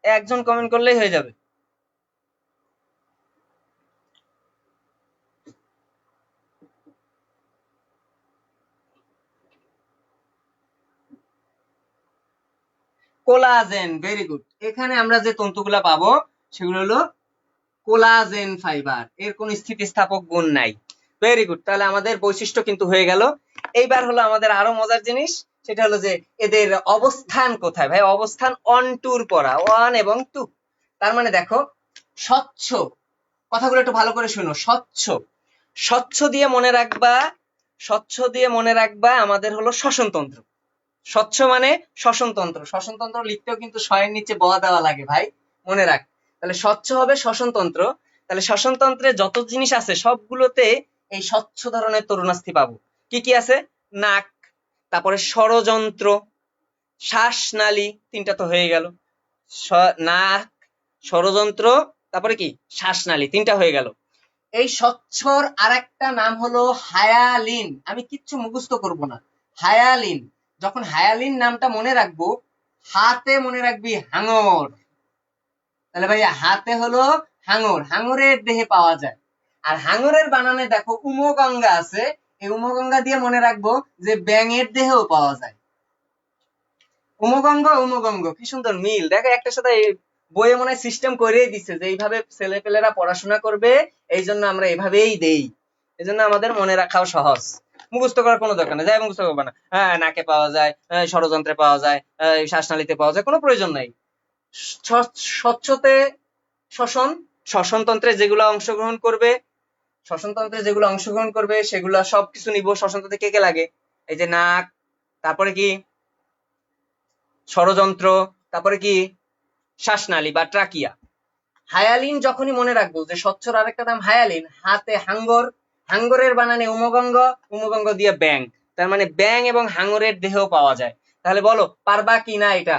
একজন কমেন্ট করলেই হয়ে যাবে। Collagen, very good. এখানে আমরা যে তন্তুগুলা পাবো সেগুলো হলো কোলাজেন ফাইবার, এর কোন স্থিতিস্থাপক গুণ নাই। ভেরি গুড, তাহলে আমাদের বৈশিষ্ট্য কিন্তু হয়ে গেল। এইবার হলো আমাদের আরো মজার জিনিস, সেটা হলো যে এদের অবস্থান কোথায়। ভাই অবস্থান 1-2 পড়া, 1 এবং 2। তার মানে দেখো, স্বচ্ছ, কথাগুলো একটু ভালো করে শুনো, স্বচ্ছ, স্বচ্ছ দিয়ে মনে রাখবা, স্বচ্ছ দিয়ে মনে রাখবা আমাদের হলো শ্বসনতন্ত্র। স্বচ্ছ মানে শ্বসনতন্ত্র, শ্বসনতন্ত্র লিখতেও কিন্তু শয়ের নিচে ব দেওয়া লাগে ভাই, মনে রাখ। তাহলে স্বচ্ছ হবে শ্বসনতন্ত্র। তাহলে শ্বসনতন্ত্রে যত জিনিস আছে সবগুলোতে এই স্বচ্ছ ধরনের তরুণাস্থি পাবো। কি কি আছে? নাক, তারপরে ষড়যন্ত্র, শ্বাসনালী, 3টা তো হয়ে গেল। নাক, ষড়যন্ত্র, তারপরে কি শ্বাসনালী, 3টা হয়ে গেল। এই স্বচ্ছর আরেকটা নাম হলো হায়ালিন। আমি কিচ্ছু মুখস্থ করব না, হায়ালিন। যখন হায়ালিন নামটা মনে রাখবো, হাতে মনে রাখবি হাঙর। তাহলে ভাই হাতে হলো হাঙর, হাঙরের দেহে পাওয়া যায়। আর হাঙরের বানানে দেখো উমগঙ্গা আছে, এই উমগঙ্গা দিয়ে মনে রাখবো যে ব্যাঙের দেহেও পাওয়া যায়। উমগঙ্গ উমগঙ্গ, কি সুন্দর মিল দেখো একটার সাথে। বইয়ে মনে হয় সিস্টেম করেই দিচ্ছে যে এইভাবে ছেলেপেলেরা পড়াশোনা করবে, এই জন্য আমরা এভাবেই দেই, এই জন্য আমাদের মনে রাখাও সহজ। মুখস্থ করার কোনো দরকার নেই, যাই মুখস্থ করবে না। হ্যাঁ, নাকে পাওয়া যায়, ষড়যন্ত্রে পাওয়া যায়, শ্বাসনালীতে পাওয়া যায়, কোনো প্রয়োজন নাই। স্বচ্ছতে শ্বসন, শ্বসনতন্ত্রে যেগুলো অংশগ্রহণ করবে, শ্বসনতন্ত্রে যেগুলো অংশগ্রহণ করবে সেগুলো সবকিছু নিব। শ্বসনতন্ত্রে কে কে লাগে? এই যে নাক, তারপরে কি ষড়যন্ত্র, তারপরে কি শ্বাসনালী বা ট্রাকিয়া। হায়ালিন যখনই মনে রাখবো যে স্বচ্ছর আরেকটা নাম হায়ালিন, হাতে হাঙ্গর, হাঙ্গরের বানানে উমগঙ্গ, উমগঙ্গ দিয়ে ব্যাং, তার মানে ব্যাং এবং হাঙ্গরের দেহেও পাওয়া যায়। তাহলে বলো পারবা কি না এটা,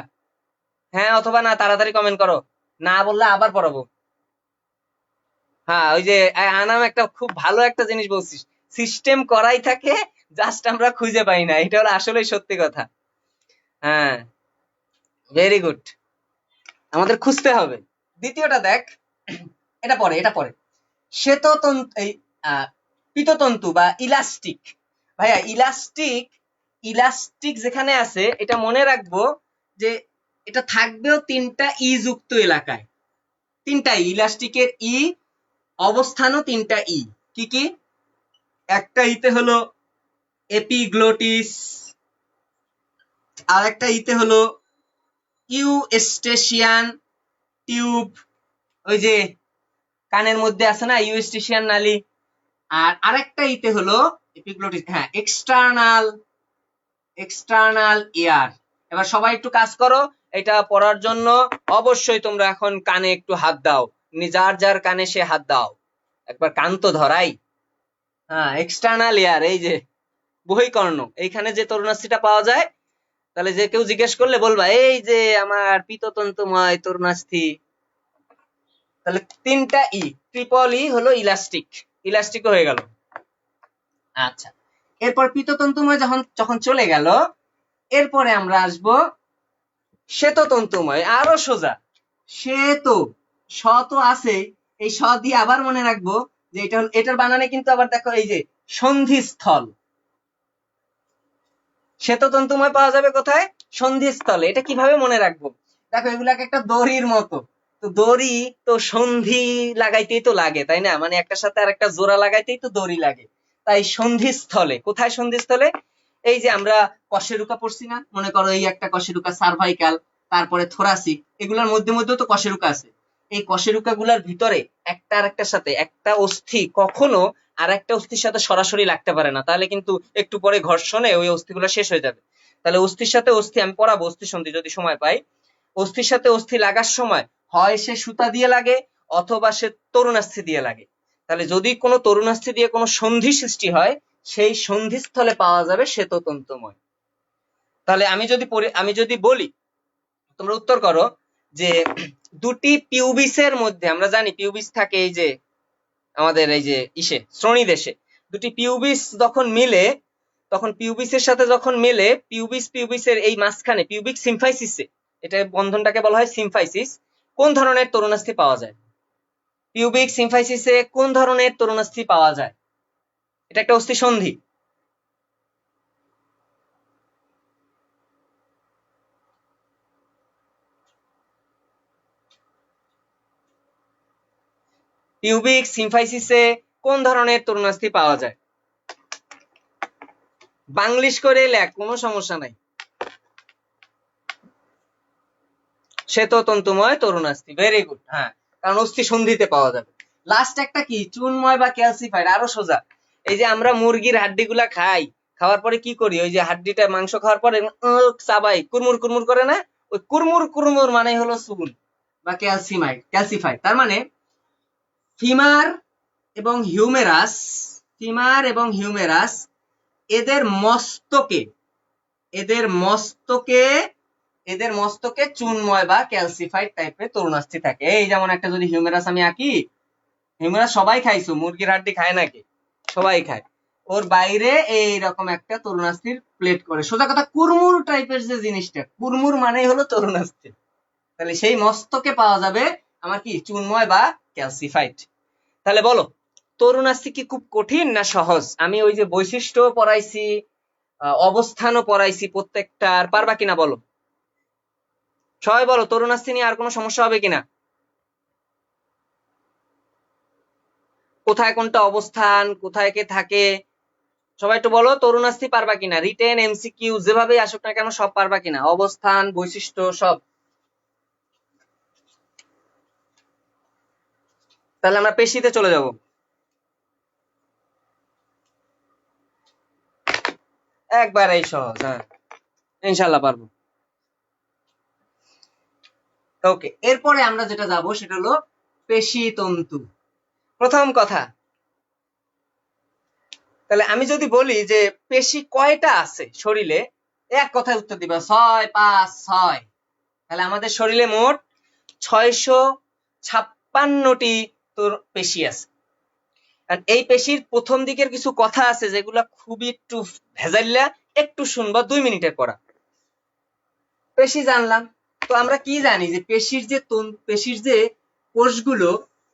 হ্যাঁ অথবা না, তাড়াতাড়ি কমেন্ট করো, না বললে আবার পড়াবো। হ্যাঁ ওই যে আনাম একটা খুব ভালো একটা জিনিস বলছিস, সিস্টেম করাই থাকে, জাস্ট আমরা খুঁজে পাই না, এটা হলো আসলে সত্যি কথা। হ্যাঁ ভেরি গুড, আমাদের খুঁজতে হবে। দ্বিতীয়টা দেখ, এটা পরে শ্বেততন্তু, এই পিততন্তু বা ইলাস্টিক। ভাইয়া ইলাস্টিক, ইলাস্টিক যেখানে আছে এটা মনে রাখবো যে এটা থাকবেও তিনটা ই যুক্ত এলাকায়, তিনটা ইলাস্টিকের ই, অবস্থানও তিনটা ই। কি কি? একটা ইতে হলো এপিগ্লোটিস, আর একটা ইতে হলো ইউস্টেশিয়ান টিউব, ওই যে কানের মধ্যে আছে না ইউস্টেশিয়ান নালী। আর আরেকটা ইতে হলো এপিগ্লোটিস, হ্যাঁ এক্সটার্নাল, এক্সটার্নাল এয়ার। এবার সবাই একটু কাজ করো, এটা পড়ার জন্য অবশ্যই তোমরা এখন কানে একটু হাত দাও, যার যার কানে সে হাত দাও, একবার কান তো ধরাই। হ্যাঁ এক্সটার্নাল এয়ার, এই যে বহিকর্ণ, এইখানে যে তরুণাস্থিটা পাওয়া যায়, তাহলে যে কেউ জিজ্ঞেস করলে বলবা এই যে আমার পিততন্তুময় তরুণাস্থি। তাহলে তিনটা ই, ট্রিপল ই হলো ইলাস্টিক, ইলাস্টিক হয়ে গেল। আচ্ছা এরপর পিততন্তুময় যখন যখন চলে গেল, এরপরে আমরা আসবো শ্বেততন্তুময়, আরো সোজা শ্বেত, স তো আছে, এই স দিয়ে আবার মনে রাখবো যে এটা এটার বানানে কিন্তু আবার দেখো এই যে সন্ধিস্থল, শ্বেততন্তুময় পাওয়া যাবে কোথায়? সন্ধিস্থলে। এটা কিভাবে মনে রাখবো? দেখো এগুলাকে একটা দড়ির মতো, তো দড়ি তো সন্ধি লাগাইতেই তো লাগে তাই না, মানে একটার সাথে আর একটা জোড়া লাগাইতেই তো দড়ি লাগে, তাই সন্ধিস্থলে। কোথায় সন্ধিস্থলে? এই যে আমরা কশেরুকা পড়ছি না, মনে করো এই একটা কশেরুকা, সার্ভাইকাল, তারপরে থোরাসিক, এগুলোর মধ্যে মধ্যেও তো কশেরুকা আছে। এই কশেরুকা গুলার ভিতরে একটা আর একটার সাথে, একটা অস্থি কখনো আর একটা অস্থির সাথে সরাসরি লাগতে পারে না, তাহলে কিন্তু একটু পরে ঘর্ষণে ওই অস্থিগুলো শেষ হয়ে যাবে। তাহলে অস্থির সাথে অস্থি আমি পড়াবো, অস্থি সন্ধি যদি সময় পাই। অস্থির সাথে অস্থি লাগার সময় হয় সে সুতা দিয়ে লাগে অথবা সে তরুণাস্থি দিয়ে লাগে। তাহলে যদি কোনো তরুণাস্থি দিয়ে কোনো সন্ধি সৃষ্টি হয়, সেই সন্ধিস্থলে পাওয়া যাবে শ্বেততন্তুময়। তাহলে আমি যদি বলি, তোমরা উত্তর করো যে দুটি পিউবিসের মধ্যে, আমরা জানি পিউবিস থাকে এই যে আমাদের এই যে ইসে শ্রোণীদেশে, দুটি পিউবিস যখন মিলে, তখন পিউবিসের সাথে যখন মেলে, পিউবিসের এই মাঝখানে পিউবিক সিম্ফাইসিসে, এটা বন্ধনটাকে বলা হয় সিম্ফাইসিস, কোন ধরনের তরুণাস্থি পাওয়া যায়? পিউবিক সিম্ফাইসিসে কোন ধরনের তরুণাস্থি পাওয়া যায়? এটা একটা অস্থি সন্ধি। পিউবিক সিম্ফাইসিসে কোন ধরনের তরুণাস্থি পাওয়া যায়? বাংলিশ করে লেখ, কোনো সমস্যা নাই। শ্বেততন্তুময় তরুণাস্থি, ভেরি গুড। হ্যাঁ কারণ অস্থি সন্ধিতে পাওয়া যাবে। লাস্ট একটা কি, চুনময় বা ক্যালসিফাইড, আরো সোজা। এই যে আমরা মুরগির হাড্ডি গুলা খাই, খাওয়ার পরে কি করি, ওই যে হাড্ডিটা মাংস খাওয়ার পরে চাবাই, কুরমুর কুরমুর করে না, ওই কুরমুর কুরমুর মানে হলো চুন বা ক্যালসিফাইড। তার মানে ফিমার এবং হিউমেরাস, ফিমার এবং হিউমেরাস, এদের মস্তকে, এদের মস্তকে, এদের মস্তকে চুনময় বা ক্যালসিফাইড টাইপের তরুণাস্থি থাকে। এই যেমন একটা যদি হিউমেরাস আমি আঁকি, হিউমেরাস সবাই খাইছো, মুরগির হাড্ডি খায় নাকি? সবাই খায়। ওর বাইরে এইরকম একটা তরুণাস্থির প্লেট করে, সোজা কথা কুরমুর টাইপের যে জিনিসটা, কুরমুর মানেই হলো তরুণাস্থি। তাহলে সেই মস্তকে পাওয়া যাবে আমার কি, চুনময় বা ক্যালসিফাইড। তাহলে বলো তরুণাস্থি কি খুব কঠিন না সহজ? আমি ওই যে বৈশিষ্ট্য পড়াইছি, অবস্থানও পড়াইছি, প্রত্যেকটার পারবা কিনা বলো? সবাই বলো তরুণাস্থি নিয়ে আর কোনো সমস্যা হবে কিনা? কোথায় কোনটা অবস্থান, কোথায় কে থাকে, সবাই একটু বলো তরুণাস্থি পারবা কিনা, রিটেন এমসিকিউ যেভাবে আসুক না কেন সব পারবা কিনা, অবস্থান বৈশিষ্ট্য সব। তাহলে আমরা পেশিতে চলে যাব। একবার এই সহজ, হ্যাঁ ইনশাল্লাহ পারবো। ওকে এরপরে আমরা যেটা যাব সেটা হলো পেশি তন্তু। প্রথম কথা, তাহলে আমি যদি বলি যে পেশি কয়টা আছে শরীরে, এক কথায় উত্তর দিবা 6 5 6। তাহলে আমাদের শরীরে মোট 656টি তোর পেশি আছে। আর এই পেশির প্রথম দিকের কিছু কথা আছে যেগুলা খুবই একটু ভেজাল্লা, একটু শুনবা 2 মিনিটের পড়া। পেশি জানলাম। তো আমরা কি জানি যে পেশির যে কোষগুলো,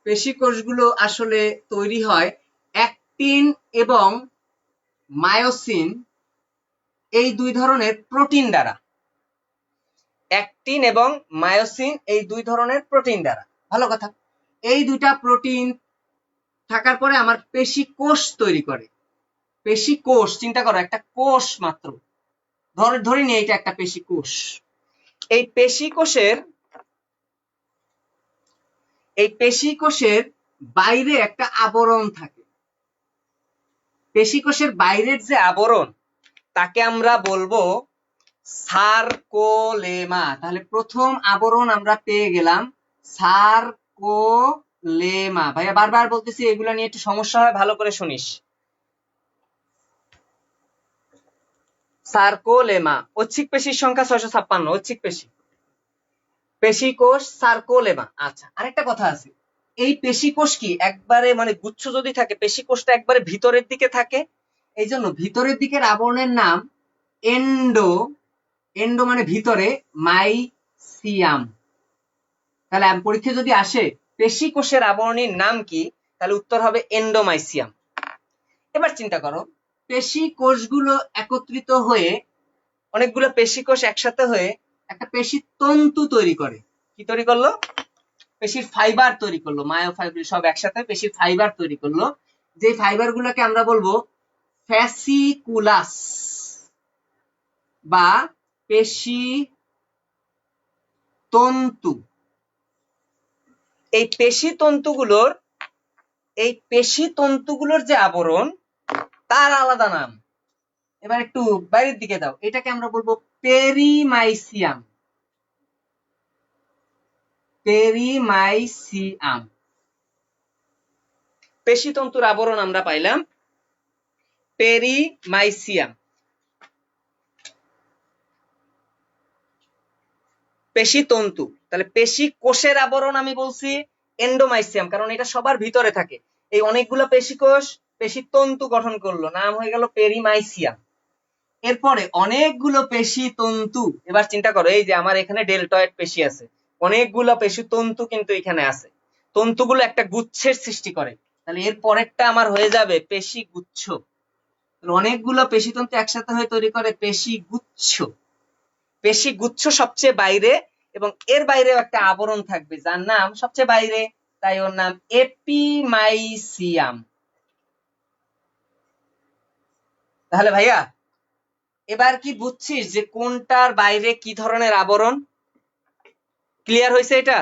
পেশি কোষগুলো আসলে তৈরি হয় অ্যাক্টিন এবং মায়োসিন এই দুই ধরনের প্রোটিন দ্বারা। অ্যাক্টিন এবং মায়োসিন এই দুই ধরনের প্রোটিন দ্বারা। ভালো কথা। এই দুইটা প্রোটিন থাকার পরে আমার পেশি কোষ তৈরি করে। পেশি কোষ, চিন্তা করো একটা কোষ মাত্র, ধরে নিয়ে এটা একটা পেশি কোষ। এই পেশি কোষের বাইরে একটা আবরণ থাকে। পেশি কোষের বাইরের যে আবরণ তাকে আমরা বলবো সার্কোলেমা। তাহলে প্রথম আবরণ আমরা পেয়ে গেলাম সার্কোলেমা। ভাইয়া বারবার বলতেছি এগুলা নিয়ে একটু সমস্যা হয়, ভালো করে শুনিস। সার্কোলেমা, ঐচ্ছিক পেশির সংখ্যা 656, ঐচ্ছিক পেশি, পেশি কোষ সার্কোলেমা। আচ্ছা, আরেকটা কথা আছে, এই পেশি কোষ কি একবারে মানে গুচ্ছ যদি থাকে, পেশি কোষটা একবারে ভিতরের দিকে থাকে, এই জন্য ভিতরের দিকের আবরণের নাম এন্ডো। এন্ডো মানে ভিতরে, মাইসিয়াম। তাহলে পরীক্ষা যদি আসে পেশি কোষের আবরণীর নাম কি, তাহলে উত্তর হবে এন্ডোমাইসিয়াম। এবার চিন্তা করো, পেশি কোষগুলো একত্রিত হয়ে, অনেকগুলো পেশি কোষ একসাথে হয়ে একটা পেশি তন্তু তৈরি করে। কি তৈরি করলো? পেশির ফাইবার তৈরি করলো, মায়োফাইব্রিল সব একসাথে পেশির ফাইবার তৈরি করলো। যে ফাইবার গুলোকে আমরা বলবো ফ্যাসিকুলাস বা পেশি তন্তু। এই পেশি তন্তুগুলোর যে আবরণ তার আলাদা নাম। এবার একটু বাইরের দিকে দাও, এটাকে আমরা বলবো পেরিমাইসিয়াম। পেরিমাইসিয়াম, পেশি তন্তুর আবরণ আমরা পাইলাম পেরিমাইসিয়াম। পেশি তন্তু, তাহলে পেশি কোষের আবরণ আমি বলছি এন্ডোমাইসিয়াম, কারণ এটা সবার ভিতরে থাকে। এই অনেকগুলো পেশি কোষ পেশি তন্তু গঠন করলো, নাম হয়ে গেল পেরিমাইসিয়াম। এরপরে অনেকগুলো পেশি তন্তু, এবার চিন্তা করো এই যে আমার এখানে ডেলটয়েড পেশি আছে, অনেকগুলো পেশি তন্তু কিন্তু এখানে আছে, তন্তুগুলো একটা গুচ্ছের সৃষ্টি করে। তাহলে এর পরেরটা আমার হয়ে যাবে পেশি গুচ্ছ। অনেকগুলো পেশি তন্তু একসাথে হয়ে তৈরি করে পেশি গুচ্ছ। পেশি গুচ্ছ সবচেয়ে বাইরে, এবং এর বাইরেও একটা আবরণ থাকবে যার নাম সবচেয়ে বাইরে, তাই ওর নাম এপিমাইসিয়াম। তাহলে ভাইয়া এবার কি বুঝছিস যে কোনটার বাইরে কি ধরনের আবরণ? ক্লিয়ার হয়েছে? এটা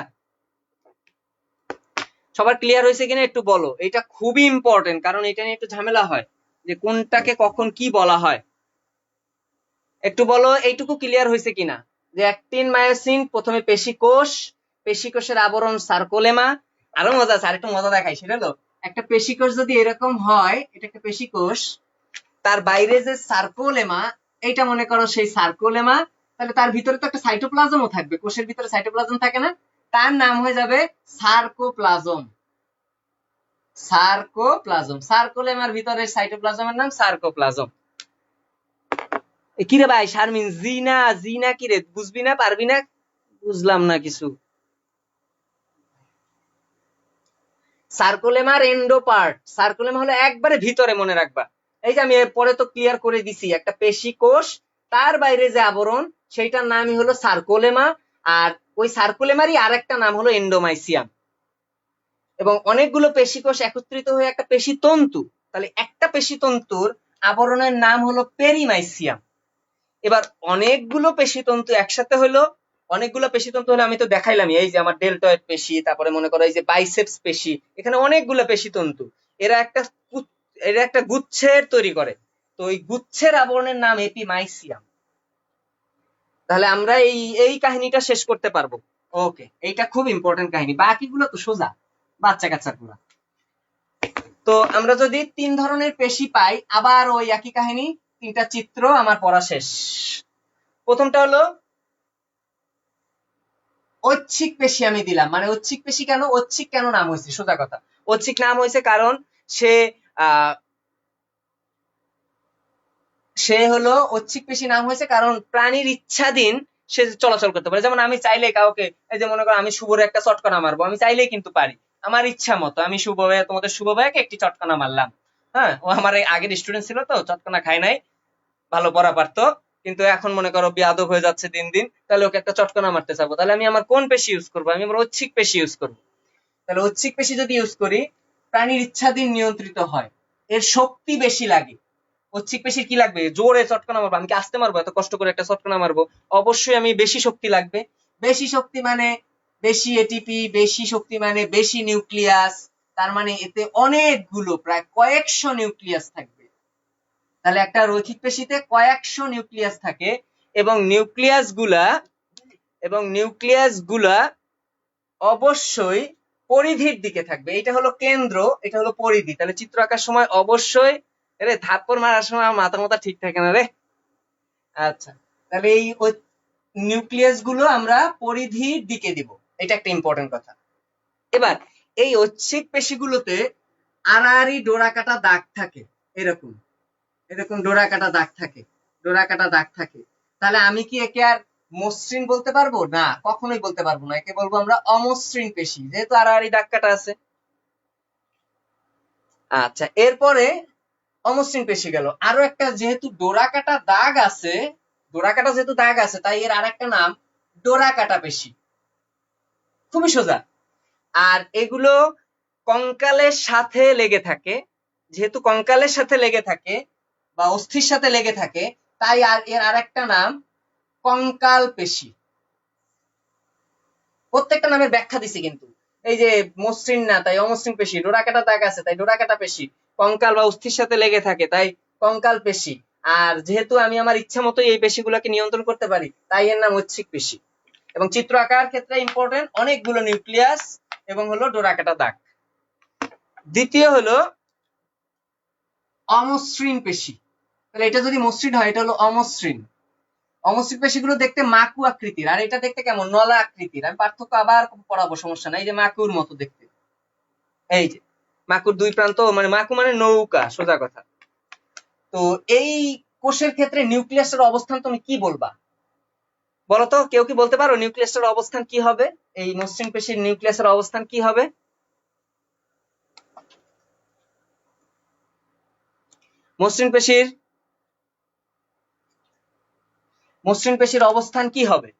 সবার ক্লিয়ার হয়েছে কিনা একটু বলো, এটা খুবই ইম্পর্টেন্ট, কারণ এটা নিয়ে একটু ঝামেলা হয় যে কোনটাকে কখন কি বলা হয়। একটু বলো এইটুকু ক্লিয়ার হয়েছে কিনা, যে অ্যাক্টিন মায়োসিন প্রথমে পেশি কোষ, পেশি কোষের আবরণ সার্কোলেমা। আরো মজা আছে, আরেকটু মজা দেখাই, সেটা হলো একটা পেশি কোষ যদি এরকম হয়, এটা একটা পেশি কোষ, তার বাইরে যে সার্কোলেমা, এইটা মনে করো সেই সার্কোলেমা, তাহলে তার ভিতরে তো একটা সাইটোপ্লাজমও থাকবে, কোষের ভিতরে সাইটোপ্লাজম থাকে না, তার নাম হয়ে যাবে সার্কোপ্লাজম। সার্কোপ্লাজম, সার্কোলেমার ভিতরে সাইটোপ্লাজমের নাম সার্কোপ্লাজম। কিরে ভাই শারমিন, জিনা জিনা কিরে, বুঝবি না পারবি না? বুঝলাম না কিছু। সার্কোলেমার এন্ডো পার্ট, সার্কোলেমা হলো একবারে ভিতরে, মনে রাখবা। এই যে আমি পরে তো ক্লিয়ার করে দিছি, একটা পেশি কোষ তার বাইরে যে আবরণ সেইটার নামই হলো সার্কোলেমা, আর ওই সার্কোলেমারই আর একটা নাম হলো এন্ডোমাইসিয়াম। এবং অনেকগুলো পেশি কোষ একত্রিত হয়ে একটা পেশি তন্তু, তাহলে একটা পেশি তন্তুর আবরণের নাম হলো পেরিমাইসিয়াম। এবার অনেকগুলো পেশিতন্তু একসাথে হলো, অনেকগুলো পেশিতন্তু হলে আমি তো দেখাইলাম, এই যে আমার ডেলটয়েড পেশি, তারপরে মনে করো এই যে বাইসেপস পেশি, এখানে অনেকগুলো পেশিতন্তু, এরা একটা গুচ্ছের তৈরি করে। তো ওই গুচ্ছের আবরণের নাম এপিমাইসিয়াম। তাহলে আমরা এই কাহিনীটা শেষ করতে পারবো। ওকে, এইটা খুব ইম্পর্টেন্ট কাহিনী, বাকিগুলো তো সোজা, বাচ্চা কাচ্চা গুলা। তো আমরা যদি 3 ধরনের পেশি পাই, আবার ওই একই কাহিনী, 3টা চিত্র, আমার পড়া শেষ। প্রথমটা হলো ঐচ্ছিক পেশি আমি দিলাম, মানে ঐচ্ছিক পেশি কেন, ঐচ্ছিক কেন নাম হয়েছে, সোজা কথা। ঐচ্ছিক নাম হয়েছে কারণ সে হলো ঐচ্ছিক পেশি নাম হয়েছে কারণ প্রাণীর ইচ্ছাধীন সে চলাচল করতে পারে। যেমন আমি চাইলে কাউকে, এই যে মনে করো আমি শুভরে একটা চটকানা মারবো, আমি চাইলেই কিন্তু পারি, আমার ইচ্ছা মতো। আমি শুভ ভাইয়া, তোমাদের শুভ ভাইয়াকে একটি চটকানা মারলাম, হ্যাঁ, ও আমার আগের স্টুডেন্ট ছিল তো, চটকানা খায় নাই, ভালো পড়া পারতো, কিন্তু এখন মনে করো বেয়াদব হয়ে যাচ্ছে দিন দিন, তাহলে ওকে একটা চটকানা মারতে চাবো, তাহলে আমি আমার কোন পেশি ইউজ করবো, আমি আমার ঐচ্ছিক পেশি ইউজ করবো। তাহলে ঐচ্ছিক পেশি যদি ইউজ করি, প্রাণীর ইচ্ছাধীন নিয়ন্ত্রিত হয়, এর শক্তি বেশি লাগে। ঐচ্ছিক পেশির কি লাগবে, জোরে চটকানা মারবো, আমি কি আসতে মারবো, এত কষ্ট করে একটা চটকানা মারবো, অবশ্যই আমি বেশি শক্তি লাগবে। বেশি শক্তি মানে বেশি এটিপি, বেশি শক্তি মানে বেশি নিউক্লিয়াস, তার মানে এতে অনেকগুলো, প্রায় কয়েকশো নিউক্লিয়াস থাকবে। তাহলে একটা রৈখিক পেশিতে কয়েকশো নিউক্লিয়াস থাকে, এবং নিউক্লিয়াস গুলা অবশ্যই পরিধির দিকে থাকবে। এটা হলো কেন্দ্র, এটা হলো পরিধি। তাহলে চিত্র আঁকার সময় অবশ্যই, রে থাপ্পড় মারার সময় আমার মাথা ঠিক থাকে না রে। আচ্ছা, তাহলে এই নিউক্লিয়াস গুলো আমরা পরিধির দিকে দিব, এটা একটা ইম্পর্টেন্ট কথা। এবার এই ঐচ্ছিক পেশিগুলোতে আড়াআড়ি ডোরা কাটা দাগ থাকে, এরকম এরকম ডোরা কাটা দাগ থাকে, ডোরা কাটা দাগ থাকে। তাহলে আমি কি একে আর মসৃণ বলতে পারবো না? কখনোই বলতে পারবো না, একে বলবো আমরা অমসৃণ পেশি, যেহেতু আড়াআড়ি দাগ কাটা আছে। আচ্ছা, এরপরে অমসৃণ পেশি গেল। আরো একটা, যেহেতু ডোরা কাটা দাগ আছে, ডোরা কাটা যেহেতু দাগ আছে, তাই এর আরেকটা নাম ডোরা কাটা পেশি। খুবই সোজা। আর এগুলো কঙ্কালের সাথে লেগে থাকে, যেহেতু কঙ্কালের সাথে লেগে থাকে বা অস্থির সাথে লেগে থাকে, তাই আর এর আরেকটা নাম কঙ্কাল পেশি। প্রত্যেকটা নামের ব্যাখ্যা দিছি কিন্তু, এই যে মসৃণ না তাই অমসৃণ পেশি, ডোরা কাটা দাগ আছে তাই ডোরা কাটা পেশি, কঙ্কাল বা অস্থির সাথে লেগে থাকে তাই কঙ্কাল পেশি। আর যেহেতু আমি আমার ইচ্ছা মতো এই পেশিগুলোকে নিয়ন্ত্রণ করতে পারি, তাই এর নাম ঐচ্ছিক পেশি। এবং চিত্র আঁকার ক্ষেত্রে ইম্পর্টেন্ট, অনেকগুলো নিউক্লিয়াস এবং হলো ডোরা কাটা দাগ। দ্বিতীয় হলো অমসৃণ পেশি। তাহলে এটা যদি মসৃণ হয়, এটা হলো অমসৃণ। অমসৃণ পেশিগুলো দেখতে মাকু আকৃতির, আর এটা দেখতে কেমন, নলা আকৃতির। আমি পার্থক্য আবার পড়াবো, সমস্যা নাই। এই যে মাকুর মতো দেখতে, এই যে মাকুর দুই প্রান্ত, মানে মাকু মানে নৌকা, সোজা কথা। তো এই কোষের ক্ষেত্রে নিউক্লিয়াসের অবস্থান তুমি কি বলবা বলতো? কেউ কি বলতে পারো নিউক্লিয়াসের অবস্থান কি হবে? এই মসৃণ পেশির নিউক্লিয়াসের অবস্থান কি হবে? মসৃণ পেশির অবস্থান কি হবে?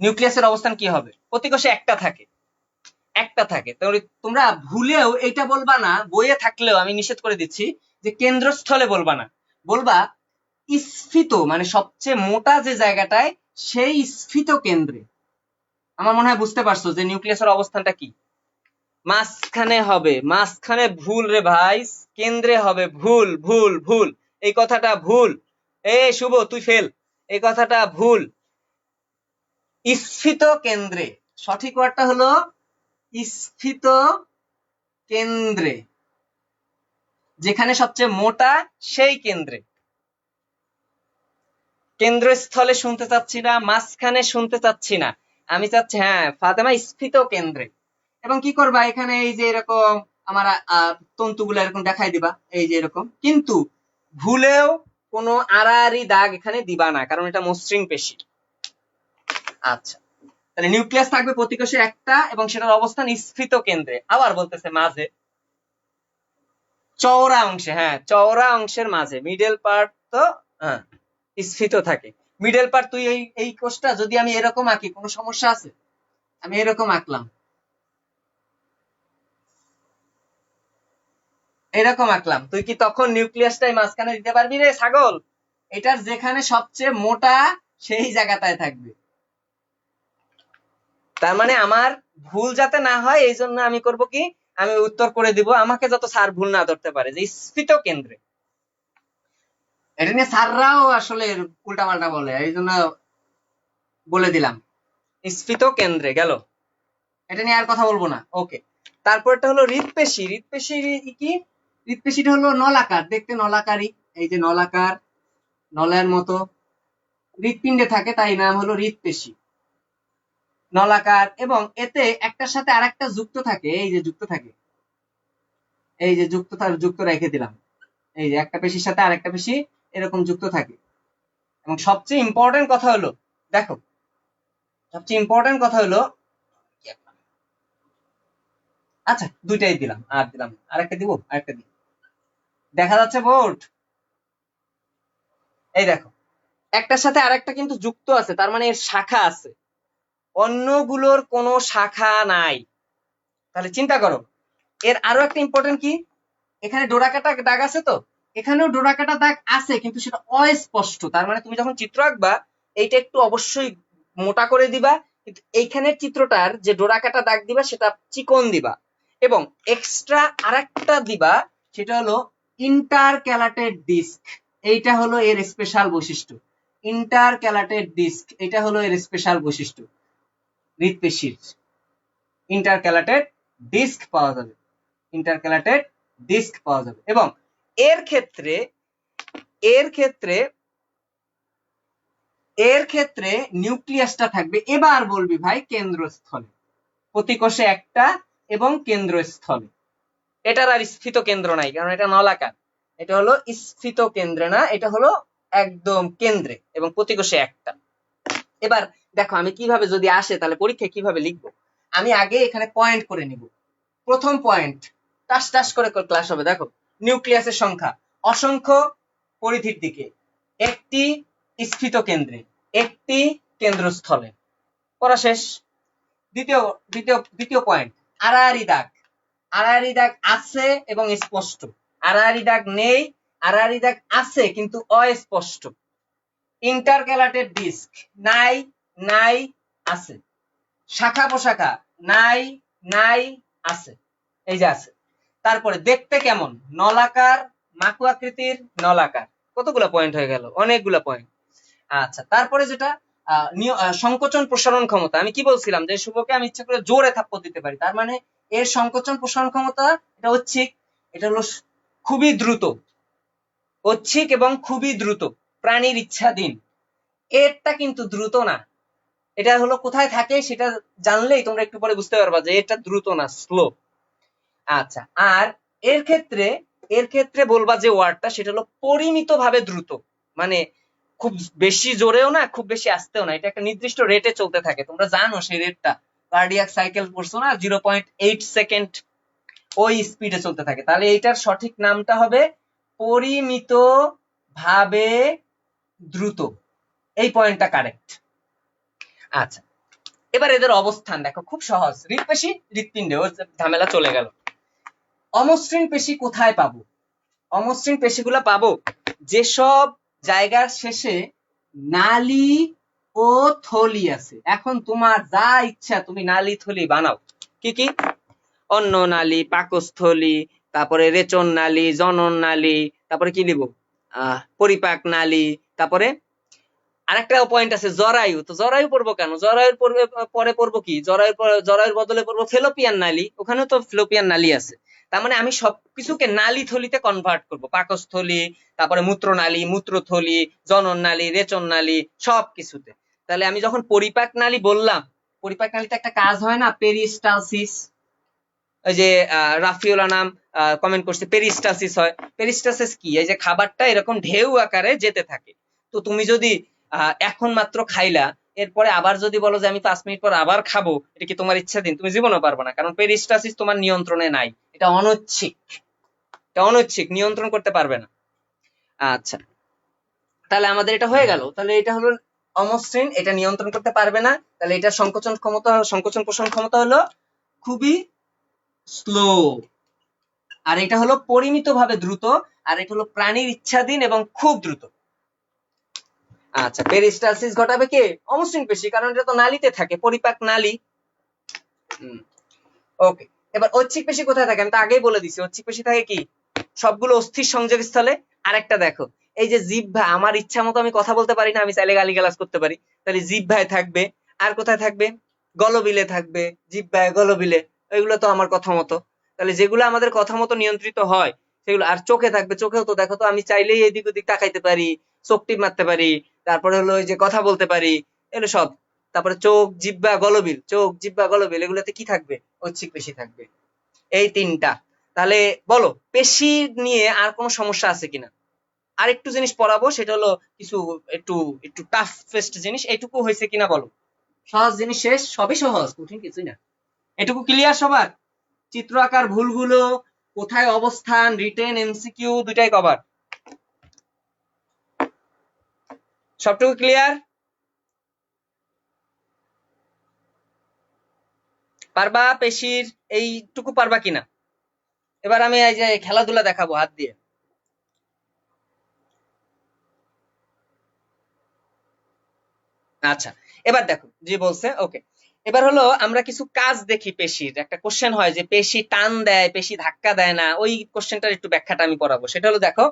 নিউক্লিয়াসের অবস্থান কি হবে? প্রতি কোষে একটা থাকে, একটা থাকে। তোমরা ভুলেও এটা বলবা না, বইয়ে থাকলেও আমি নিষেধ করে দিচ্ছি যে কেন্দ্রস্থলে বলবা না, বলবা স্ফীত, মানে সবচেয়ে মোটা যে জায়গাটায়, সেই স্ফীত কেন্দ্রে। আমার মনে হয় বুঝতে পারছো যে নিউক্লিয়াসের অবস্থানটা কি। মাঝখানে হবে, মাঝখানে ভুল রে ভাই, কেন্দ্রে হবে, ভুল ভুল ভুল, এই কথাটা ভুল। এ শুভ, তুই ফেল, এই কথাটা ভুল। স্ফীত কেন্দ্রে, সঠিক ওয়ার্ডটা হলো স্ফীত কেন্দ্রে, যেখানে সবচেয়ে মোটা সেই কেন্দ্রে। কেন্দ্রস্থলে শুনতে চাচ্ছি না, মাঝখানে শুনতে চাচ্ছি না, আমি চাচ্ছি হ্যাঁ ফাতেমা স্ফীত কেন্দ্রে। এবং কি করবা, এখানে এই যে এরকম আমার তন্তুগুলো এরকম দেখাই দিবা, এই যে এরকম, কিন্তু ভুলেও কোনো আড়াআড়ি দাগ এখানে দিবা না, কারণ এটা মসৃণ পেশি। আচ্ছা, তাহলে নিউক্লিয়াস থাকবে প্রতি কোষে একটা, এবং সেটার অবস্থান স্ফীত কেন্দ্রে। আবার বলতেছে মাঝে, চওড়া অংশে, হ্যাঁ চওড়া অংশের মাঝে, মিডল পার্ট তো হ্যাঁ স্ফীত থাকে। মিডল পার্ট, তুই এই কোষটা যদি আমি এরকম আঁকি, কোনো সমস্যা আছে? আমি এরকম আঁকলাম, এরকম আঁকলাম, তুই কি তখন নিউক্লিয়াসটাই মাঝখানে দিতে পারবি রে ছাগল? এটার যেখানে সবচেয়ে মোটা সেই জায়গাটায় থাকবে। তার মানে আমার ভুল যাতে না হয়, এই জন্য আমি করব কি, আমি উত্তর করে দিব আমাকে যত স্যার ভুল না ধরতে পারে, যে স্ফীত কেন্দ্রে। এটা নিয়ে স্যাররাও আসলে উল্টাপাল্টা বলে, এই জন্য বলে দিলাম স্ফীত কেন্দ্রে গেল, এটা নিয়ে আর কথা বলবো না। ওকে, তারপরটা হলো হৃৎপেশি। হৃৎপেশি কি? হৃৎপেশিটা হলো নলাকার, দেখতে নলাকারই, এই যে নলাকার, নলের মতো। হৃৎপিণ্ডে থাকে তাই নাম হলো হৃৎপেশি। নলাকার এবং এতে একটার সাথে আরেকটা যুক্ত থাকে, এই যে যুক্ত থাকে, এই যে যুক্ত রেখে দিলাম, এই যে একটা পেশির সাথে আরেকটা পেশি এরকম যুক্ত থাকে। এবং সবচেয়ে ইম্পর্টেন্ট কথা হলো, দেখো সবচেয়ে ইম্পর্টেন্ট কথা হলো, আচ্ছা দুইটাই দিলাম, আর দিলাম আরেকটা দিব, আরেকটা দিব, দেখা যাচ্ছে বোর্ড? এই দেখো একটার সাথে আরেকটা কিন্তু যুক্ত আছে, তার মানে এর শাখা আছে, অন্যগুলোর কোনো শাখা নাই। তাহলে চিন্তা করো, এর আরো একটা ইম্পর্টেন্ট কি, এখানে ডোরাকাটা দাগ আছে, তো এখানেও ডোরাকাটা দাগ আছে কিন্তু সেটা অস্পষ্ট। তার মানে তুমি যখন চিত্র আঁকবা এইটা একটু অবশ্যই মোটা করে দিবা, কিন্তু এইখানের চিত্রটার যে ডোরাকাটা দাগ দিবা সেটা চিকন দিবা, এবং এক্সট্রা আরেকটা দিবা, সেটা হলো ইন্টারক্যালাটেড ডিস্ক। এইটা হলো এর স্পেশাল বৈশিষ্ট্য, ইন্টারক্যালাটেড ডিস্ক, এটা হলো এর স্পেশাল বৈশিষ্ট্য। হৃৎপেশির ইন্টারক্যালাটেড ডিস্ক পাওয়া যাবে, ইন্টারক্যালাটেড ডিস্ক পাওয়া যাবে। এবং এর ক্ষেত্রে এর ক্ষেত্রে এর ক্ষেত্রে নিউক্লিয়াসটা থাকবে, এবার বলবি ভাই, কেন্দ্রস্থলে, প্রতি কোষে একটা এবং কেন্দ্রস্থলে। এটার আর স্ফীত কেন্দ্র নাই, কারণ এটা নলাকার, এটা হলো স্ফীত কেন্দ্রে না, এটা হলো একদম কেন্দ্রে এবং প্রতি কোষে একটা। এবার দেখো আমি কিভাবে যদি আসে তাহলে পরীক্ষায় কিভাবে লিখবো, আমি আগে এখানে পয়েন্ট করে নিব। প্রথম পয়েন্ট, টাস টাস করে ক্লাস হবে। দেখো নিউক্লিয়াসের সংখ্যা অসংখ্য পরিধির দিকে, একটি স্ফীত কেন্দ্রে, একটি কেন্দ্রস্থলে, পড়া শেষ। দ্বিতীয় দ্বিতীয় দ্বিতীয় পয়েন্ট, আড়াআড়ি দাগ, আড়াআড়ি দাগ আছে এবং স্পষ্ট, আড়াআড়ি দাগ নেই, আড়াআড়ি দাগ আছে কিন্তু অস্পষ্ট। ইন্টারক্যালাটেড ডিস্ক, নাই নাই আছে। শাখা প্রশাখা, নাই নাই আছে, এই যে আছে। তারপরে দেখতে কেমন, নলাকার, মাকু আকৃতির, নলাকার। কতগুলা পয়েন্ট হয়ে গেল, অনেকগুলা পয়েন্ট। আচ্ছা তারপরে যেটা সংকোচন প্রসারণ ক্ষমতা, আমি কি বলছিলাম যে শুভকে আমি ইচ্ছা করে জোরে থাপ্পড় দিতে পারি, তার মানে এর সংকোচন প্রসারণ ক্ষমতা, এটা ঐচ্ছিক, এটা হলো খুবই দ্রুত, ঐচ্ছিক এবং খুবই দ্রুত, প্রাণীর ইচ্ছাধীন। এরটা কিন্তু দ্রুত না, এটা হলো কোথায় থাকে সেটা জানলেই তোমরা একটু পরে বুঝতে পারবা যে এটা দ্রুত না, স্লো। আচ্ছা, আর এর ক্ষেত্রে বলবা যে ওয়ার্ডটা, সেটা হলো পরিমিত ভাবে দ্রুত, মানে খুব বেশি জোরেও না, খুব বেশি আস্তেও না, এটা একটা নির্দিষ্ট রেটে চলতে থাকে। তোমরা জানো সেই রেটটা, কার্ডিয়াক সাইকেল পড়ছো না, 0.8 সেকেন্ড, ওই স্পিডে চলতে থাকে। তাহলে এইটার সঠিক নামটা হবে পরিমিত ভাবে দ্রুত, এই পয়েন্টটা কারেক্ট। আচ্ছা এবার এদের অবস্থান দেখো, খুব সহজ, হৃৎপেশি হৃৎপিণ্ডে, ওর ঝামেলা চলে গেল। অমসৃণ পেশি কোথায় পাবো, অমসৃণ পেশিগুলো পাবো যেসব জায়গার শেষে নালী ও থলি আছে। এখন তোমার যা ইচ্ছা তুমি নালী থলি বানাও, কি কি, অন্ন নালী, পাকস্থলী, তারপরে রেচন নালী, জনন নালী, তারপরে কি লিখবো, পরিপাক নালী, তারপরে আরেকটা পয়েন্ট আছে জরায়ু। তো জরায়ু পড়বো কেন, জরায়ুর পরে পড়বো কি, জরায়ুর বদলে পড়বো ফেলোপিয়ান নালী, ওখানেও তো ফেলোপিয়ান নালী আছে। তার মানে আমি সবকিছুকে নালী থলিতে কনভার্ট করব, পাকস্থলী, তারপরে মূত্রনালী, মূত্রথলি, জনন নালী, রেচন নালী, সবকিছুতে। তাহলে আমি যখন পরিপাক নালী বললাম, পরিপাক নালীতে একটা কাজ হয় না, পেরিস্টালসিস, ওই যে রাফিওলা নাম কমেন্ট করছে, পেরিস্টালসিস হয়। পেরিস্টালসিস কি, এই যে খাবারটা এরকম ঢেউ আকারে যেতে থাকে। তো তুমি যদি এখন মাত্র খাইলা, এরপরে আবার যদি বলো যে আমি 5 মিনিট পর আবার খাবো, এটা কি তোমার ইচ্ছাধীন? তুমি জীবনও পারবে না, কারণ পেরিস্টালসিস তোমার নিয়ন্ত্রণে নাই, এটা অনৈচ্ছিক, এটা অনৈচ্ছিক, নিয়ন্ত্রণ করতে পারবে না। আচ্ছা তাহলে আমাদের এটা হয়ে গেল, তাহলে এটা হলো অমসৃণ, এটা নিয়ন্ত্রণ করতে পারবে না, তাহলে এটা সংকোচন ক্ষমতা, সংকোচন প্রসারণ ক্ষমতা হলো খুবই স্লো। আর এটা হলো পরিমিত ভাবে দ্রুত, আর এটা হলো প্রাণীর ইচ্ছাধীন এবং খুব দ্রুত। আচ্ছা পেরিস্টালসিস ঘটাবে কে, অমসৃণ পেশি, কারণ এটা তো নালীতে থাকে, পরিপাক নালী। ওকে, এবার ঐচ্ছিক পেশি কোথায় থাকে, আমি তো আগেই বলে দিছি, ঐচ্ছিক পেশি থাকে কি, সবগুলো অস্থির সংযোগস্থলে। আরেকটা দেখো, এই যে জিহ্বা, আমার ইচ্ছা মতো আমি কথা বলতে পারি না, আমি চাইলে গালিগালাজ করতে পারি, তাহলে জিহ্বায় থাকবে। আর কোথায় থাকবে, গলবিলে থাকবে, জিহ্বায়, গলবিলে, এগুলো তো আমার কথা মতো। তাহলে যেগুলো আমাদের কথা মতো নিয়ন্ত্রিত হয় সেগুলো। আর চোখে থাকবে, চোখেও তো দেখো তো, আমি চাইলেই এদিক ওদিক তাকাইতে পারি, চোখ টিপ মারতে পারি, তারপরে হলো ওই যে কথা বলতে পারি, এগুলো সব। তারপরে চোখ, জিহ্বা, গলবিল, চোখ, জিহ্বা, গলবিল, এগুলোতে কি থাকবে? ঐচ্ছিক পেশি থাকবে। এই তিনটা। তাহলে বলো পেশি নিয়ে আর কোনো সমস্যা আছে কিনা? আর একটু জিনিস পড়াবো, সেটা হলো কিছু একটু একটু টাফেস্ট জিনিস, এইটুকু হয়েছে কিনা বলো। সহজ জিনিস শেষ, সবই সহজ, কঠিন কিছুই না। এটুকু ক্লিয়ার সবার? চিত্র আকার ভুলগুলো, কোথায় অবস্থান, রিটেন, এমসিকিউ দুইটাই কভার, সবটুকু ক্লিয়ার? পারবা পেশির এইটুকু পারবা কিনা? এবার আমি এই যে খেলাধুলা দেখাবো হাত দিয়ে। আচ্ছা, এবার দেখো জি বলছে, ওকে। এবার হলো আমরা কিছু কাজ দেখি পেশির, একটা কোশ্চেন হয় যে পেশি টান দেয়, পেশি ধাক্কা দেয় না, ওই কোশ্চেনটার একটু ব্যাখ্যাটা আমি করাবো। সেটা হলো দেখো,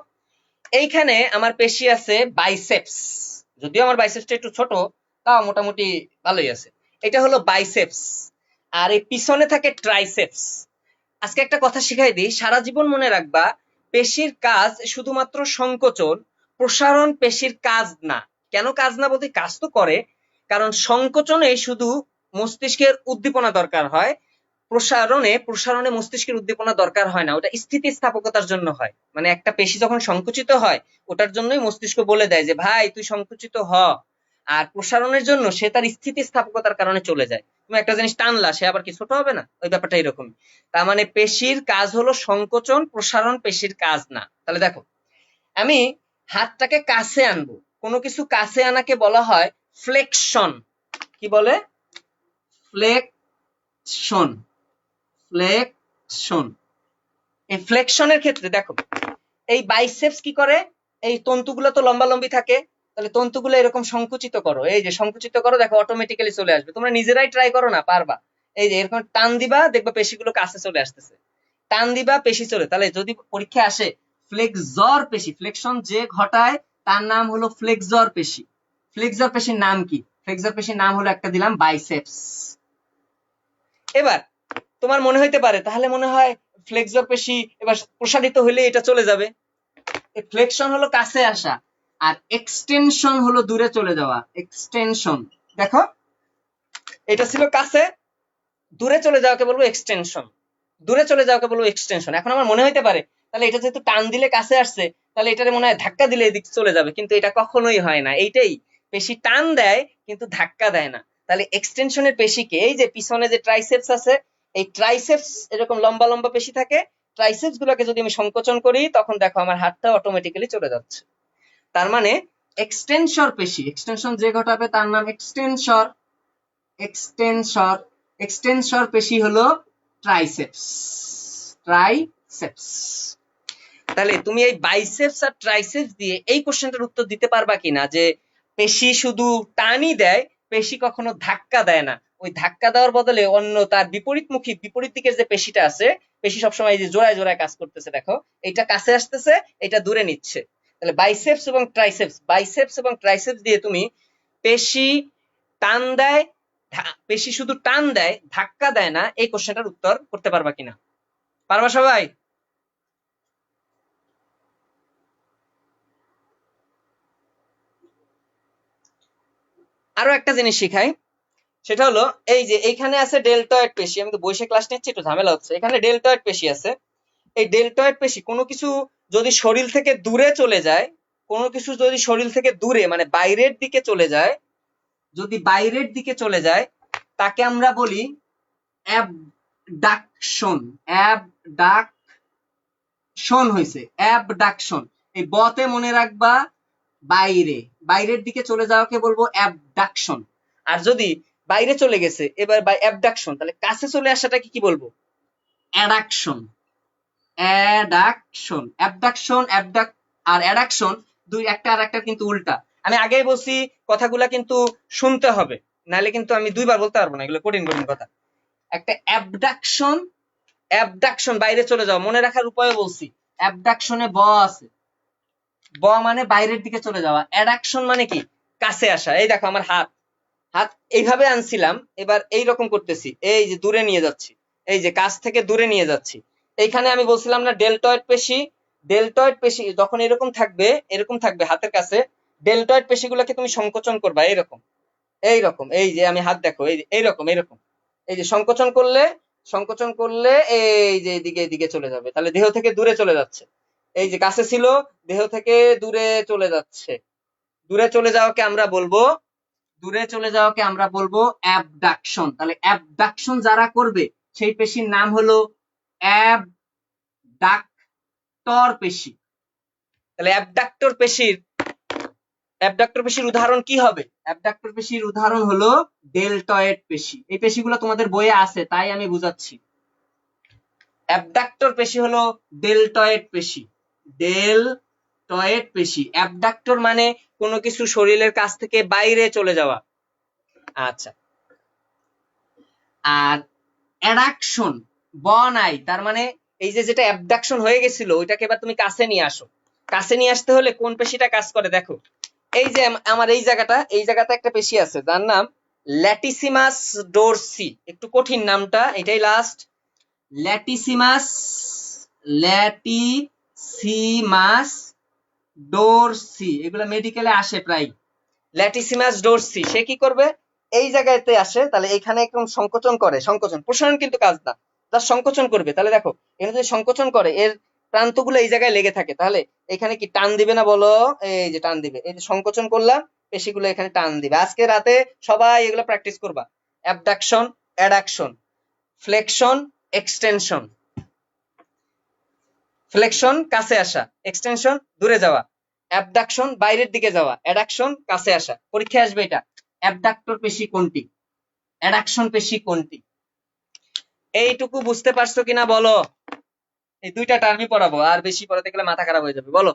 এইখানে আমার পেশি আছে বাইসেপস, যদিও আমার বাইসেপসটা একটু ছোট, তাও মোটামুটি ভালোই আছে। এটা হলো বাইসেপস, আর এই পিছনে থাকে ট্রাইসেপস। আজকে একটা কথা শিখাই দিই, সারা জীবন মনে রাখবা, পেশির কাজ শুধুমাত্র সংকোচন, প্রসারণ পেশির কাজ না। কেন কাজ না বলতে, কাজ তো করে, কারণ সংকোচনে শুধু মস্তিষ্কের উদ্দীপনা দরকার হয়, প্রসারণে মস্তিষ্কের উদ্দীপনা দরকার হয় না, ওটা স্থিতিস্থাপকতার জন্য হয়। মানে একটা পেশি যখন সংকুচিত হয়, ওটার জন্যই মস্তিষ্ক বলে দেয় যে ভাই তুই সংকুচিত হ। আর প্রসারণের জন্য সে তার স্থিতিস্থাপকতার কারণে চলে যায়। তুমি একটা জিনিস টানলা, সে আবার কি ছোট হবে না? ওই ব্যাপারটা এরকম। তার মানে পেশির কাজ হলো সংকোচন, প্রসারণ পেশির কাজ না। তাহলে দেখো, আমি হাতটাকে কাছে আনবো, কোনো কিছু কাছে আনাকে বলা হয় ফ্লেকশন। কি বলে? ফ্লেকশন। ফ্লেকশন। এই ফ্লেকশনের ক্ষেত্রে দেখো, এই বাইসেপস কি করে, এই তন্তুগুলো তো লম্বালম্বি থাকে, তাহলে তন্তুগুলো এরকম সংকুচিত করো, এই যে সংকুচিত করো, দেখো অটোমেটিক্যালি চলে আসবে। তোমরা নিজেরাই ট্রাই করো না, পারবা। এই যে এরকম টান দিবা, দেখবা পেশিগুলো কাছে চলে আসতেছে, টান দিবা পেশি চলে। তাহলে যদি পরীক্ষা আসে ফ্লেক্সর পেশি, ফ্লেকশন যে ঘটায় তার নাম হলো ফ্লেক্সর পেশি। ফ্লেক্সর পেশির নাম কি? ফ্লেক্সর পেশির নাম হলো একটা দিলাম বাইসেপস। এবার তোমার মনে হইতে পারে, তাহলে মনে হয় ফ্লেক্সর পেশি এবার প্রসারিত হইলে এটা চলে যাবে। ফ্লেকশন হলো কাছে আসা, আর এক্সটেনশন হলো দূরে চলে যাওয়া। এক্সটেনশন, দেখো এটা ছিল কাছে, দূরে চলে যাওয়াকে বলবো এক্সটেনশন। দূরে চলে যাওয়াকে বলবো এক্সটেনশন। এখন আমার মনে হইতে পারে, তাহলে এটা যেহেতু টান দিলে কাছে আসছে, তাহলে এটারে মনে হয় ধাক্কা দিলে এদিক চলে যাবে, কিন্তু এটা কখনোই হয় না। এইটাই, পেশি টান দেয় কিন্তু ধাক্কা দেয় না। তাহলে এক্সটেনশনের পেশিকে, এই যে পিছনে যে ট্রাইসেপস আছে, এই ট্রাইসেপস এরকম লম্বা লম্বা পেশি থাকে, ট্রাইসেপস গুলোকে যদি আমি সংকোচন করি, তখন দেখো আমার হাতটা অটোমেটিক্যালি চলে যাচ্ছে। তার মানে এক্সটেনশর পেশি, এক্সটেনশন যে ঘটাবে তার নাম এক্সটেনশর। এক্সটেনশর, এক্সটেনশর পেশি হলো ট্রাইসেপস। ট্রাইসেপস। তাহলে তুমি এই বাইসেপস আর ট্রাইসেপস দিয়ে এই কোশ্চেনটার উত্তর দিতে পারবা কিনা, যে পেশি শুধু টানই দেয়, পেশি কখনো ধাক্কা দেয় না। ওই ধাক্কা দেওয়ার বদলে অন্য তার বিপরীতমুখী, বিপরীত দিকের যে পেশিটা আছে, পেশি সবসময় এই যে জোড়ায় জোড়ায় কাজ করতেছে, দেখো এইটা কাছে আসতেছে, এটা দূরে নিচ্ছে। তাহলে বাইসেপস এবং ট্রাইসেপস, বাইসেপস এবং ট্রাইসেপস দিয়ে তুমি পেশি টান দেয়, পেশি শুধু টান দেয়, ধাক্কা দেয় না, এই কোশ্চেনটার উত্তর করতে পারবা কিনা? পারবা সবাই? আরো একটা জিনিস শিখাই, সেটা হলো এই যে এইখানে আছে ডেল্টয়েড পেশি। আমি তো বসে ক্লাস নিচ্ছি, একটু ঝামেলা হচ্ছে। এখানে ডেল্টয়েড পেশি আছে। এই ডেল্টয়েড পেশি কোনো কিছু যদি শরীর থেকে দূরে চলে যায়, কোনো কিছু যদি শরীর থেকে দূরে মানে বাইরের দিকে চলে যায়, যদি বাইরের দিকে চলে যায়, তাকে আমরা বলি অ্যাবডাকশন। অ্যাবডাকশন হয়েছে, অ্যাবডাকশন। এই বতে মনে রাখবা বাইরে, বাইরের দিকে চলে যাওয়াকে বলবো অ্যাবডাকশন। আর যদি বাইরে চলে গেছে এবার বাই অ্যাবডাকশন, তাহলে কাছে চলে আসাটাকে কি বলবো? অ্যাডাকশন। অ্যাডাকশন, অ্যাবডাকশন, অ্যাবডাক আর অ্যাডাকশন দুই একটা আর একটা কিন্তু উল্টা। আমি আগেই বলছি কথাগুলা কিন্তু শুনতে হবে, নাহলে কিন্তু আমি দুইবার বলতে পারবো না, এগুলো কঠিন কঠিন কথা। একটা অ্যাবডাকশন, অ্যাবডাকশন বাইরে চলে যাও, মনে রাখার উপায় বলছি। অ্যাবডাকশনে ব আছে, ব মানে বাইরের দিকে চলে যাওয়া, অ্যাডাকশন মানে কি? কাছে আসা। এই দেখো আমার হাত, হাত এইভাবে আনছিলাম, এবার এই রকম করতেছি, এই যে দূরে নিয়ে যাচ্ছি, এই যে কাছ থেকে দূরে নিয়ে যাচ্ছি। এইখানে আমি বলছিলাম না ডেল্টয়েড পেশি, ডেল্টয়েড পেশি যখন এরকম থাকবে, এরকম থাকবে হাতের কাছে, ডেলটয়েড পেশিগুলোকে তুমি সংকোচন করবা এইরকম এইরকম, এই যে আমি হাত দেখো, এই যে এইরকম এইরকম, এই যে সংকোচন করলে এই যে এদিকে এদিকে চলে যাবে, তাহলে দেহ থেকে দূরে চলে যাচ্ছে। এই যে কাছে ছিল, দেহ থেকে দূরে চলে যাচ্ছে। দূরে চলে যাওয়াকে আমরা বলবো, দূরে চলে যাওয়াকে আমরা বলবো অ্যাবডাকশন। তাহলে অ্যাবডাকশন যারা করবে সেই পেশির নাম হলো অ্যাবডাক্টর পেশি। তাহলে অ্যাবডাক্টর পেশির উদাহরণ কি হবে? অ্যাবডাক্টর পেশির উদাহরণ হলো ডেলটয়েড পেশি। এই পেশিগুলো তোমাদের বইয়ে আছে, তাই আমি বুঝাচ্ছি। অ্যাবডাক্টর পেশি হলো ডেলটয়েড পেশি। ডেলটয়েড পেশি, অ্যাবডাক্টর মানে কোনো কিছু শরীরের কাছ থেকে বাইরে চলে যাওয়া। আচ্ছা, আর অ্যাডাকশন বনাই, তার মানে এই যে যেটা অ্যাবডাকশন হয়ে গেছিল ওইটাকে এবার তুমি কাছে নিয়ে আসো। কাছে নিয়ে আসতে হলে কোন পেশিটা কাজ করে দেখো। এই যে আমার এই জায়গাটা একটা পেশি আছে যার নাম ল্যাটিসিমাস ডোরসি। একটু কঠিন নামটা, এটাই লাস্ট। ল্যাটিসিমাস ল্যাটিসিমাস ডোরসি, এগুলো মেডিকেলে আসে প্রায়। ল্যাটিসিমাস ডোরসি সে কি করবে, এই জায়গাতে আসে, তাহলে এখানে একদম সংকোচন করে, সংকোচন, প্রসারণ কিন্তু কাজ না, তার সংকোচন করবে। তাহলে দেখো এখানে যদি সংকোচন করে, এর প্রান্তগুলো এই জায়গায় লেগে থাকে, তাহলে এখানে কি টান দিবে না বলো? এই যে টান দিবে, এই যে সংকোচন করলাম, পেশিগুলো এখানে টান দিবে। আজকে রাতে সবাই এগুলো প্র্যাকটিস করবা। Abduction, addiction, flexion, extension. Flexion কাছে আসা, এক্সটেনশন দূরে যাওয়া, অ্যাবডাকশন বাইরের দিকে যাওয়া, অ্যাডাকশন কাছে আসা। পরীক্ষায় আসবে এটা। অ্যাবডাক্টর পেশি কোনটি, অ্যাডাকশন পেশি কোনটি? এইটুকু বুঝতে পারছো কিনা বলো? এই দুইটা টার্মই পড়াবো, আর বেশি পড়াতে গেলে মাথা খারাপ হয়ে যাবে। বলো,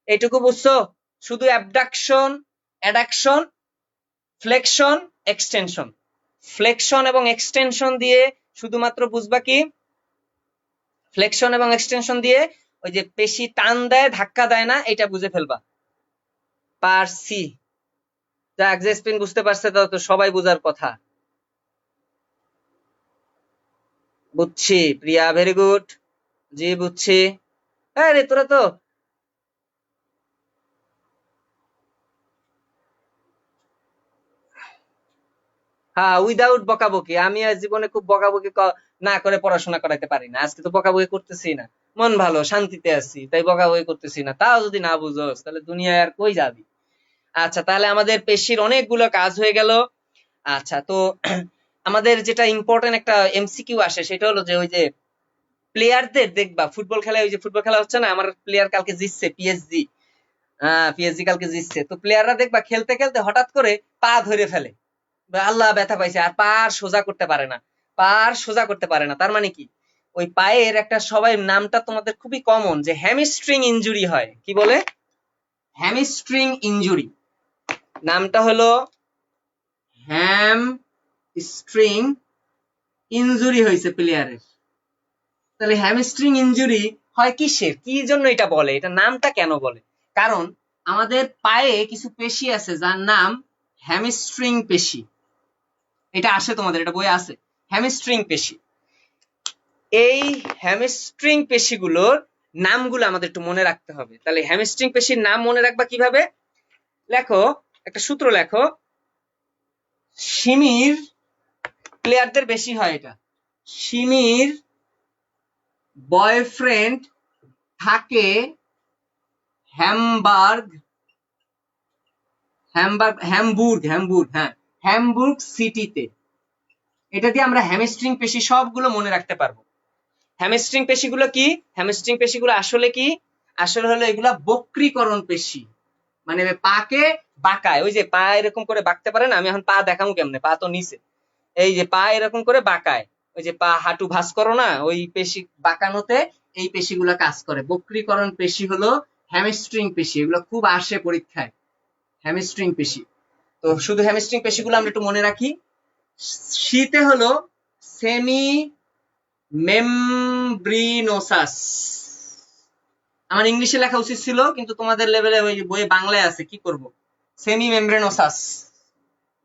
এইটুকু বুঝছো? শুধু abduction, addiction, flexion, extension. Flexion এবং এক্সটেনশন দিয়ে শুধুমাত্র বুঝবা কি, ফ্লেকশন এবং এক্সটেনশন দিয়ে ওই যে পেশি টান দেয় ধাক্কা দেয় না, এটা বুঝে ফেলবা। পারছি। যাক, যে স্পিন বুঝতে পারছে তো সবাই বুঝার কথা। বুঝছি প্রিয়া, ভেরি গুড। জি বুঝছি। আরে তোরা তো, হ্যাঁ, উইদাউট বকাবকি। আমি আজ জীবনে খুব বকাবকি না করে পড়াশোনা করাতে পারি না। আজকে তো বকাবকি করতেছি না, মন ভালো, শান্তিতে আছি, তাই বকাবকি করতেছি না। তাও যদি না বুঝোস তাহলে দুনিয়ায় আর কই যাবি? আচ্ছা, তাহলে আমাদের পেশির অনেকগুলো কাজ হয়ে গেল। আচ্ছা, তো আমাদের যেটা ইম্পর্টেন্ট একটা এমসিকিউ আসে, সেটা হলো যে ওই যে প্লেয়ারদের দেখবা ফুটবল খেলায়, ওই যে ফুটবল খেলা হচ্ছে না, আমার প্লেয়ার কালকে জিতছে, পিএসজি। পিএসজি কালকে জিতছে, তো প্লেয়াররা দেখবা খেলতে খেলতে হঠাৎ করে পা ধরে ফেলে, আল্লাহ ব্যথা পাইছে, আর পা আর সোজা করতে পারে না, পা আর সোজা করতে পারে না। তার মানে কি, ওই পায়ের একটা সবাই নামটা তোমাদের খুবই কমন, যে হ্যামস্ট্রিং ইনজুরি হয়। কি বলে? Hamstring injury. নামটা হলো হ্যামস্ট্রিং ইনজুরি হয়েছে প্লেয়ারের। তাহলে হ্যামস্ট্রিং ইনজুরি হয় কিসের, কি জন্য এটা বলে, এটা নামটা কেন বলে? কারণ আমাদের পায়ে কিছু পেশি আছে যার নাম হ্যামস্ট্রিং পেশি। এটা আসে তোমাদের, এটা বইয়ে আছে, হ্যামস্ট্রিং পেশি। এই হ্যামস্ট্রিং পেশিগুলোর নামগুলো আমাদের একটু মনে রাখতে হবে। তাহলে হ্যামস্ট্রিং পেশির নাম মনে রাখবা কিভাবে? লেখো, একটা সূত্র লেখো। সিমির প্লেয়ারদের বেশি হয় এটা। সিমির বয়ফ্রেন্ড থাকে হ্যামবার্গ, হ্যামবুর্গ, হ্যাঁ, হ্যামবুর্গ সিটিতে। এটা দিয়ে আমরা হ্যামস্ট্রিং পেশি সবগুলো মনে রাখতে পারবো। হ্যামস্ট্রিং পেশিগুলো কি? হ্যামস্ট্রিং পেশিগুলো আসলে কি? আসলে হলো এগুলা বক্রীকরণ পেশি, মানে পাকে বাঁকায়। ওই যে পা এরকম করে বাঁকতে পারে না, আমি এখন পা দেখাবো কেমনে, পা তো নিচে, এই যে পা এরকম করে বাঁকায়, ওই যে পা হাঁটু ভাঁজ করো না, ওই পেশি বাঁকানোতে এই পেশিগুলো কাজ করে। বক্রীকরণ পেশি হলো হ্যামস্ট্রিং পেশি, এগুলো খুব আসে পরীক্ষায়, হ্যামস্ট্রিং পেশি। তো শুধু হ্যামস্ট্রিং পেশিগুলো আমরা একটু মনে রাখি। শীতে হলো সেমি মেমব্রিনোসাস। আমার ইংলিশে লেখা উচিত ছিল, কিন্তু তোমাদের লেভেলে ওই বইয়ে বাংলায় আছে, কি করব। Semi membranosus,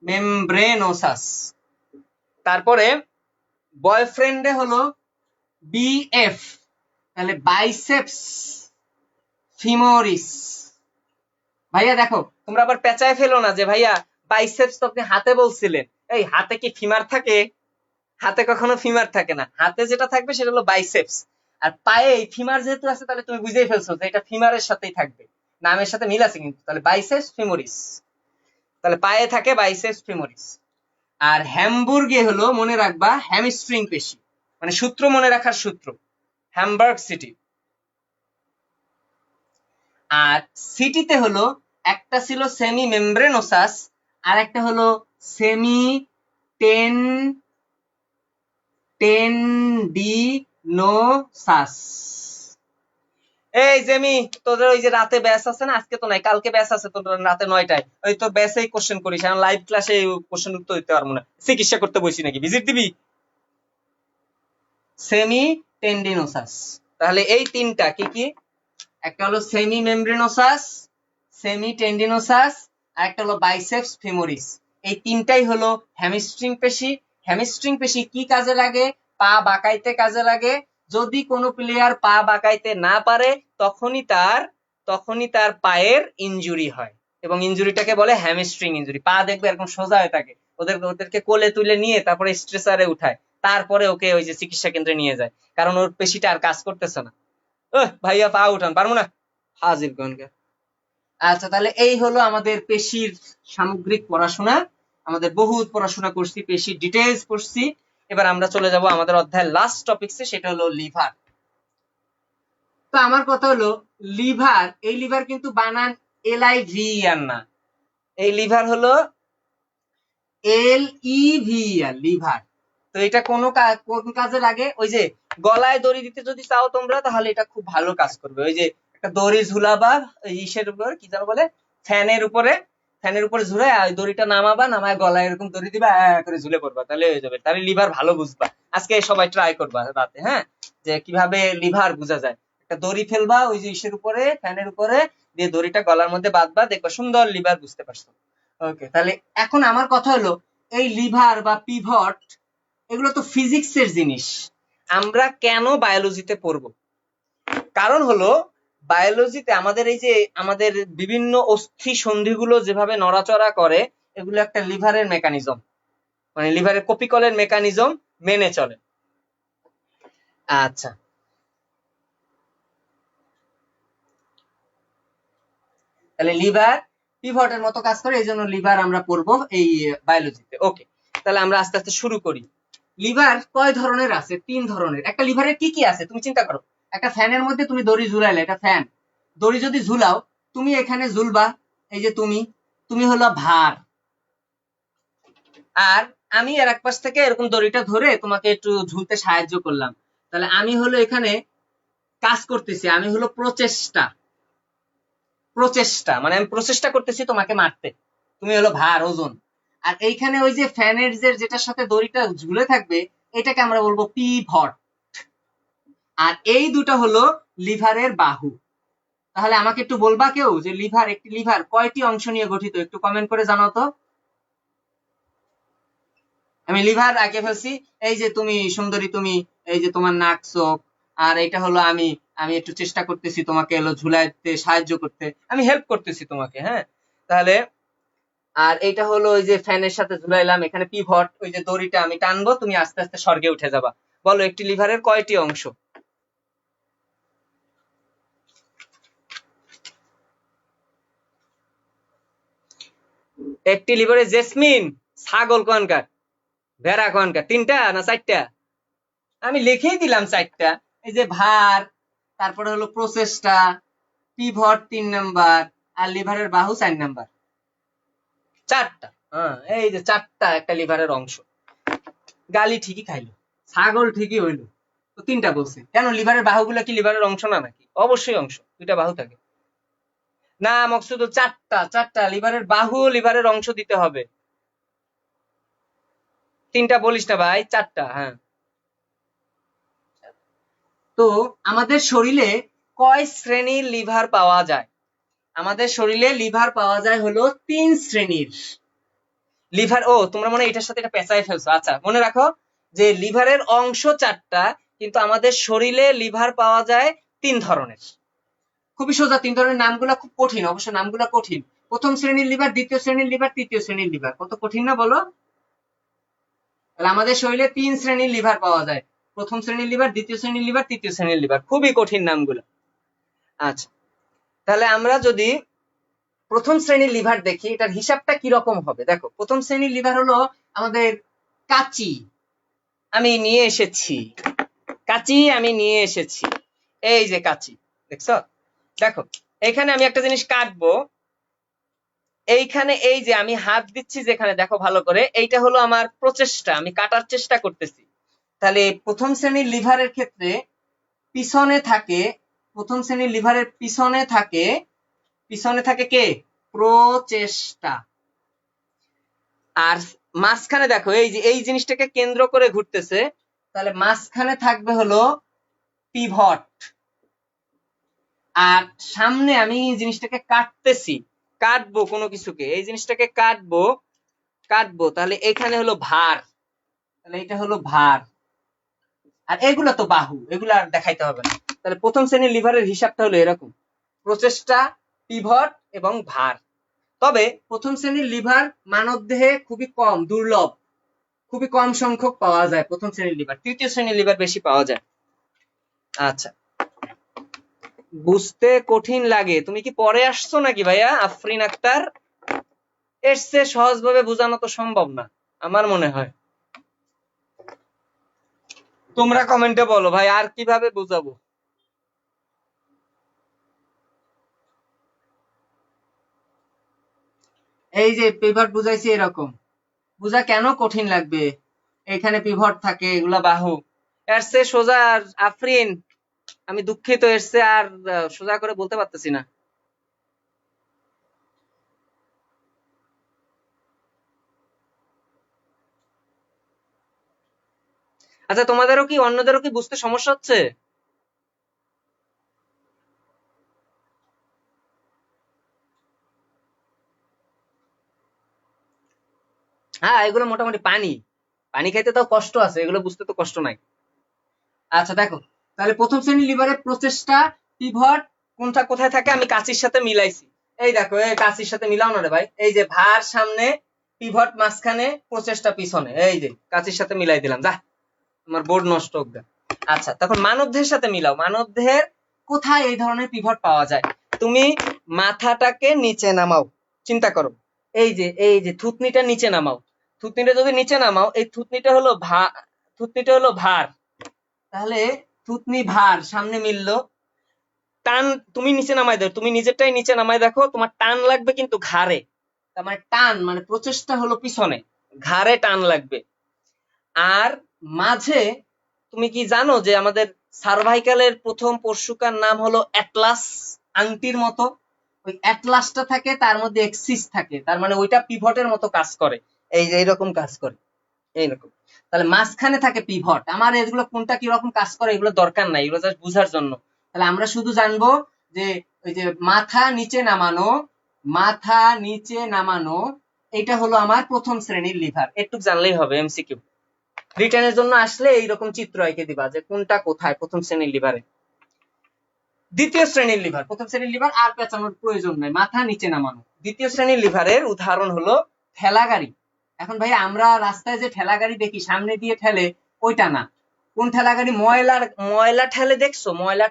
membranosus. তারপরে বয়ফ্রেন্ডে হলো বিএফ, তাহলে বাইসেপস ফিমোরিস, ভাইয়া দেখো, তোমরা আবার পেঁচায় ফেলো না যে ভাইয়া বাইসেপস তো আপনি হাতে বলছিলেন। এই হাতে কি ফিমার থাকে? হাতে কখনো ফিমার থাকে না, হাতে যেটা থাকবে সেটা হলো বাইসেপস। আর পায়ে এই ফিমার যেহেতু আছে, তাহলে তুমি বুঝেই ফেলছো যে এটা ফিমারের সাথেই থাকবে, নামের সাথে মিল আছে কিন্তু। তাহলে বাইসেপস ফিমোরিস, তাহলে পায়ে থাকে বাইসেপস ফিমোরিস। আর হ্যামবুর্গে হলো, মনে রাখবা, হ্যামস্ট্রিং পেশি, মানে সূত্র মনে রাখার সূত্র, হ্যামবার্গ সিটি। আর সিটিতে হলো একটা ছিল সেমি মেমব্রেনোসাস, আর একটা হলো সেমি টেন টেন্ডিনোসাস। এই জেমি, তোদের ওই যে রাতে ব্যাচ আছে না? আজকে তো নাই, কালকে ব্যাচ আছে তোর রাতে 9টায়। ওই তোর ব্যাচেই কোশ্চেন করিস, এখন লাইভ ক্লাসে কোশ্চেন উত্তর দিতে পারবো না। চিকিৎসা করতে বসি নাকি, ভিজিট দিবি? Semi tendinosus. তাহলে এই তিনটা কি কি? একটা হলো সেমি মেমব্রেনোসাস, সেমি টেন্ডিনোসাস, আর একটা হলো বাইসেপস ফিমোরিস। এই তিনটাই হলো হ্যামস্ট্রিং পেশি। হ্যামস্ট্রিং পেশি কি কাজে লাগে? পা বাঁকাইতে কাজে লাগে। যদি কোনো প্লেয়ার পা বাঁকাইতে না পারে, তখনই তার পায়ের ইনজুরি হয়, এবং ইনজুরিটাকে বলে হ্যামস্ট্রিং ইনজুরি। পা দেখবে এরকম সোজা হয়ে থাকে, ওদেরকে কোলে তুলে নিয়ে তারপরে স্ট্রেচারে উঠায়, তারপরে ওকে ওই যে চিকিৎসা কেন্দ্রে নিয়ে যায়, কারণ ওর পেশিটা আর কাজ করতেছে না। ভাইয়া পা উঠান, পারবো না, হাজির গনকে। আচ্ছা, তাহলে এই হলো আমাদের পেশির সামগ্রিক পড়াশোনা। আমাদের বহুত পড়াশোনা করছি, পেশির ডিটেইলস পড়ছি। এবার আমরা চলে যাব আমাদের অধ্যায়ের লাস্ট টপিকসে, সেটা হলো লিভার। তো আমার কথা হলো, লিভার, এই লিভার কিন্তু বানান LIVER না, এই লিভার হলো LEVER, লিভার। তো এটা কোন কাজে লাগে? ওই যে গলায় দড়ি দিতে যদি চাও তোমরা, তাহলে এটা খুব ভালো কাজ করবে। ওই যে একটা দড়ি ঝুলাবা ইসের উপর, কি যেন বলে, ফ্যানের উপরে ঝুলায় ওই দড়িটা নামাবা, নামায় গলায় এরকম দড়ি দিবা, করে ঝুলে পড়বা, তাহলে হয়ে যাবে। তাহলে লিভার ভালো বুঝবা। আজকে সবাই ট্রাই করবা রাতে, হ্যাঁ, যে কিভাবে লিভার বোঝা যায়। একটা দড়ি ফেলবা ওই যে ইসের উপরে, ফ্যানের উপরে, দিয়ে দড়িটা গলার মধ্যে বাঁধবা, দেখবা সুন্দর লিভার বুঝতে পারছো। ওকে, তাহলে এখন আমার কথা হলো, এই লিভার বা পিভট, এগুলো তো ফিজিক্সের জিনিস, আমরা কেন বায়োলজিতে পড়বো? কারণ হলো, বায়োলজিতে আমাদের এই যে আমাদের বিভিন্ন অস্থি সন্ধিগুলো যেভাবে নড়াচড়া করে, এগুলো একটা লিভারের মেকানিজম, মানে লিভারের কপিকলের মেকানিজম মেনে চলে। আচ্ছা, তাহলে লিভার পিভটের মতো কাজ করে, এই জন্য লিভার আমরা পড়বো এই বায়োলজিতে। ওকে, তাহলে আমরা আস্তে আস্তে শুরু করি। লিভার কয় ধরনের আছে? 3 ধরনের। একটা লিভারের কি কি আছে তুমি চিন্তা করো। একটা ফ্যানের মধ্যে তুমি দড়ি ঝুলাইলে, এটা ফ্যান, দড়ি যদি ঝুলাও, তুমি এখানে ঝুলবা, এই যে তুমি হলো ভার, আর আমি আর এক পাশ থেকে এরকম দড়িটা ধরে তোমাকে একটু ঝুলতে সাহায্য করলাম। তাহলে আমি হলো এখানে কাজ করতেছি, আমি হলো প্রচেষ্টা, মানে আমি প্রচেষ্টা করতেছি তোমাকে মারতে, তুমি হলো ভার, ওজন। আর এইখানে ওই যে ফ্যানের যেটার সাথে দড়িটা ঝুলে থাকবে, এটাকে আমরা বলবো পিভট। আর এই দুটো হলো লিভারের বাহু। তাহলে আমাকে একটু বলবা কেউ যে একটি লিভার কয়টি অংশ নিয়ে গঠিত? একটু কমেন্ট করে জানাও তো। আমি লিভার আঁকে ফেলছি। এই যে তুমি সুন্দরী, তুমি এই যে তোমার নাক, চোখ, আর এটা হলো আমি আমি একটু চেষ্টা করতেছি তোমাকে এলো ঝুলাইতে সাহায্য করতে, আমি হেল্প করতেছি তোমাকে, হ্যাঁ। তাহলে আর এইটা হলো ওই যে ফ্যানের সাথে ঝুলাইলাম, এখানে পিভট, ওই যে দড়িটা আমি টানবো, তুমি আস্তে আস্তে স্বর্গে উঠে যাবা। বলো একটি লিভারের কয়টি অংশ? একটি লিভারে, জেসমিন, ছাগল কোনকার, ভেড়া কোনকার, 3টা না 4টা? আমি লিখেই দিলাম 4টা। এই যে ভার, তারপরে হলো প্রসেসটা, পিভট 3 নাম্বার, আর লিভারের বাহু 4 নাম্বার। 4টা, হ্যাঁ, এই যে 4টা একটা লিভারের অংশ। গালি ঠিকই খাইলো, ছাগল ঠিকই হইলো, তো 3টা বলছে কেন? লিভারের বাহুগুলা কি লিভারের অংশ না নাকি? অবশ্যই অংশ, 2টা বাহু থাকে না। মকসুদ 4টা লিভারের বাহু, লিভারের অংশ দিতে হবে। 3টা বলিস না ভাই, 4টা, হ্যাঁ। তো আমাদের শরীরে কয় শ্রেণীর লিভার পাওয়া যায়? আমাদের শরীরে লিভার পাওয়া যায় হলো 3 শ্রেণীর লিভার। ও তোমরা মনে হয় এটার সাথে এটা পেঁচায় ফেলছো। আচ্ছা, মনে রাখো যে লিভারের অংশ 4টা, কিন্তু আমাদের শরীরে লিভার পাওয়া যায় 3 ধরনের। খুবই সোজা। 3 ধরনের নামগুলো খুব কঠিন, অবশ্য নামগুলো কঠিন। প্রথম শ্রেণীর লিভার, দ্বিতীয় শ্রেণীর লিভার, তৃতীয় শ্রেণীর লিভার। কত কঠিন না বলো? তাহলে আমাদের শরীরে 3 শ্রেণীর লিভার পাওয়া যায়। প্রথম শ্রেণীর লিভার, দ্বিতীয় শ্রেণীর লিভার, তৃতীয় শ্রেণীর লিভার। খুবই কঠিন নামগুলো। আচ্ছা, তাহলে আমরা যদি প্রথম শ্রেণীর লিভার দেখি, এটার হিসাবটা কি রকম হবে দেখো। প্রথম শ্রেণীর লিভার হলো আমাদের কাঁচি। আমি নিয়ে এসেছি, কাঁচি আমি নিয়ে এসেছি। এই যে কাঁচি, দেখছো? দেখো এখানে আমি একটা জিনিস কাটবো, এইখানে এই যে আমি হাত দিচ্ছি যেখানে, দেখো ভালো করে, এইটা হলো আমার প্রচেষ্টা, আমি কাটার চেষ্টা করতেছি। তাহলে প্রথম শ্রেণীর লিভারের ক্ষেত্রে পিছনে থাকে, প্রথম শ্রেণীর লিভারের পিছনে থাকে কে? প্রচেষ্টা। আর মাঝখানে দেখো এই যে এই জিনিসটাকে কেন্দ্র করে ঘুরতেছে, তাহলে মাঝখানে থাকবে হলো পিভট। আর সামনে আমি এই জিনিসটাকে কাটবো কোনো কিছুকে, এই জিনিসটাকে কাটবো, তাহলে এখানে হলো ভার, তাহলে এটা হলো ভার। আর এগুলো তো বাহু, এগুলো আর দেখাইতে হবে না। তাহলে প্রথম শ্রেণীর লিভারের হিসাবটা হলো এরকম: প্রচেষ্টা, পিভট এবং ভার। তবে প্রথম শ্রেণীর লিভার মানবদেহে খুবই কম, দুর্লভ, খুবই কম সংখ্যক পাওয়া যায় প্রথম শ্রেণীর লিভার। তৃতীয় শ্রেণীর লিভার বেশি পাওয়া যায়। আচ্ছা, বুঝতে কঠিন লাগে? তুমি কি পরে আসছো নাকি ভাইয়া আফরিন আক্তার? এর চেয়ে সহজভাবে বোঝানো তো সম্ভব না আমার মনে হয়। তোমরা কমেন্টে বলো ভাই আর কিভাবে বুঝাবো। এই যে পিভট বুঝাইছি, এরকম বুঝা কেন কঠিন লাগবে? এখানে পিভট থাকে, এগুলা বাহু। এর চেয়ে সোজা আফরিন, আমি দুঃখিত, এর চেয়ে আর সোজা করে বলতে পারতেছি না। আচ্ছা, তোমাদেরও কি, অন্যদেরও কি বুঝতে সমস্যা হচ্ছে? হ্যাঁ, এগুলো মোটামুটি পানি পানি খাইতে তাও কষ্ট আছে, এগুলো বুঝতে তো কষ্ট নাই। আচ্ছা দেখো, তাহলে প্রথম শ্রেণীর লিভারে প্রচেষ্টা, পিভট কোনটা কোথায় থাকে আমি কাঁচির সাথে মিলাইছি। এই দেখো, এই কাঁচির সাথে মিলাও না রে ভাই। এই যে ভার সামনে, পিভট মাঝখানে, প্রচেষ্টা পিছনে, এই যে কাঁচির সাথে মিলাই দিলাম। যা, আমার বোর্ড নষ্ট হোক। আচ্ছা, তখন মানবদেহের সাথে মিলাও। মানবদেহের কোথায় এই ধরনের পিভট পাওয়া যায়? তুমি মাথাটাকে নিচে নামাও, চিন্তা করো। এই যে থুতনিটা নিচে নামাও, থুতনিটা যদি নিচে নামাও, এই থুতনিটা হলো ভার। তাহলে থুতনি ভার সামনে মিললো। টান, তুমি নিচে নামাই দাও, তুমি নিজেরটাই নিচে নামাই দেখো, তোমার টান লাগবে কিন্তু ঘাড়ে। তার মানে টান মানে প্রচেষ্টা হলো পিছনে, ঘাড়ে টান লাগবে। আর মাঝে, তুমি কি জানো যে আমাদের সার্ভাইকালের প্রথম পরশুকার নাম হলো অ্যাটলাস, আংটির মতো। ওই অ্যাটলাসটা থাকে, তার মধ্যে এক্সিস থাকে, তার মানে ওইটা পিভটের মতো কাজ করে। এই যে এইরকম কাজ করে, এইরকম। তাহলে মাঝখানে থাকে পিভট। আমার এগুলো কোনটা কিরকম কাজ করে এগুলো দরকার নাই, এগুলো জাস্ট বুঝার জন্য। তাহলে আমরা শুধু জানবো যে ওই যে মাথা নিচে নামানো, মাথা নিচে নামানো, এটা হলো আমার প্রথম শ্রেণীর লিভার। একটু জানলেই হবে, এমসিকিউ। রিটার্নের জন্য আসলে এইরকম চিত্র এঁকে দিবা যে কোনটা কোথায় প্রথম শ্রেণীর লিভারে। দ্বিতীয় শ্রেণীর লিভার, প্রথম শ্রেণীর লিভার আর পেঁচানোর প্রয়োজন নাই, মাথা নিচে নামানো। দ্বিতীয় শ্রেণীর লিভারের উদাহরণ হলো ঠেলা গাড়ি। এখন ভাই আমরা রাস্তায় যে ঠেলা গাড়ি দেখি সামনে দিয়ে ঠেলে, ওইটা না। কোন ঠেলা গাড়ি? ময়লা ঠেলে, দেখছো ময়লা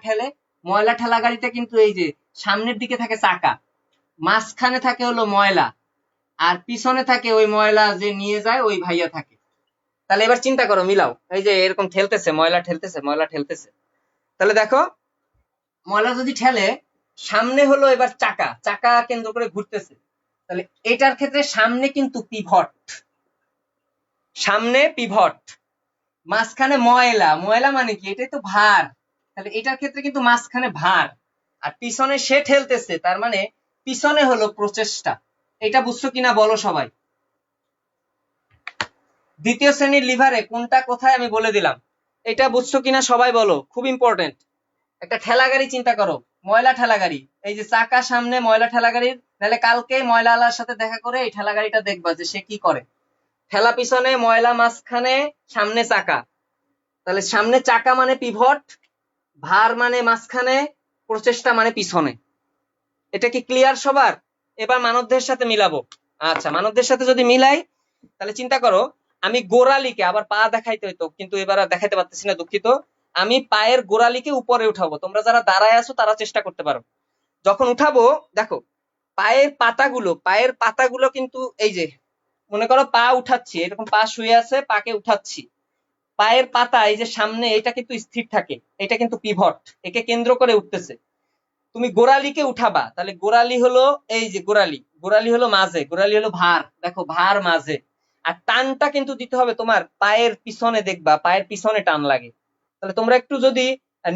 ঠেলা গাড়িটা কিন্তু এই যে সামনের দিকে থাকে চাকা, মাঝখানে থাকে হলো ময়লা, আর পিছনে থাকে ওই ময়লা যে নিয়ে যায় ওই ভাইয়া থাকে। তাহলে এবার চিন্তা করো, মিলাও। এই যে এরকম ঠেলতেছে, ময়লা ঠেলতেছে। তাহলে দেখো, ময়লা যদি ঠেলে, সামনে হলো এবার চাকা কেন্দ্র করে ঘুরতেছে। তাহলে এটার ক্ষেত্রে সামনে কিন্তু পিভট, মাঝখানে ময়লা মানে কি? এটাই তো ভার। তাহলে এটার ক্ষেত্রে কিন্তু মাঝখানে ভার, আর পিছনে সে ঠেলতেছে, তার মানে পিছনে হলো প্রচেষ্টা। এটা বুঝছো কিনা বলো সবাই। দ্বিতীয় শ্রেণীর লিভারে কোনটা কোথায় আমি বলে দিলাম, এটা বুঝছো কিনা সবাই বলো, খুব ইম্পর্টেন্ট। একটা ঠেলা গাড়ি চিন্তা করো, ময়লা ঠেলা গাড়ি, এই যে চাকা সামনে ময়লা ঠেলা গাড়ির, নাহলে কালকে ময়লাওয়ালার সাথে দেখা করে এই ঠেলা গাড়িটা দেখবা যে সে কি করে। ঠেলা পিছনে, ময়লা মাঝখানে, সামনে চাকা। তাহলে সামনে চাকা মানে পিভট, ভার মানে মাঝখানে, প্রচেষ্টা মানে পিছনে। এটা কি ক্লিয়ার সবার? এবার মানবদের সাথে মিলাবো। আচ্ছা, মানবদের সাথে যদি মিলাই তাহলে চিন্তা করো, আমি গোড়ালিকে আবার পা দেখাইতে হইতো, কিন্তু এবার আর দেখাইতে পারতেছি না, দুঃখিত। আমি পায়ের গোড়ালিকে উপরে উঠাবো, তোমরা যারা দাঁড়ায় আছো তারা চেষ্টা করতে পারো। যখন উঠাবো দেখো পায়ের পাতাগুলো কিন্তু এই যে, মনে করো পা উঠাচ্ছি, এরকম পা শুয়ে আছে, পাকে উঠাচ্ছি, পায়ের পাতা এই যে সামনে, এটা কিন্তু স্থির থাকে, এটা কিন্তু পিভট, একে কেন্দ্র করে উঠতেছে। তুমি গোড়ালিকে উঠাবা, তাহলে গোড়ালি হলো এই যে গোড়ালি হলো মাঝে, গোড়ালি হলো ভার, দেখো ভার মাঝে। আর টানটা কিন্তু দিতে হবে তোমার পায়ের পিছনে, দেখবা পায়ের পিছনে টান লাগে। তাহলে তোমরা একটু যদি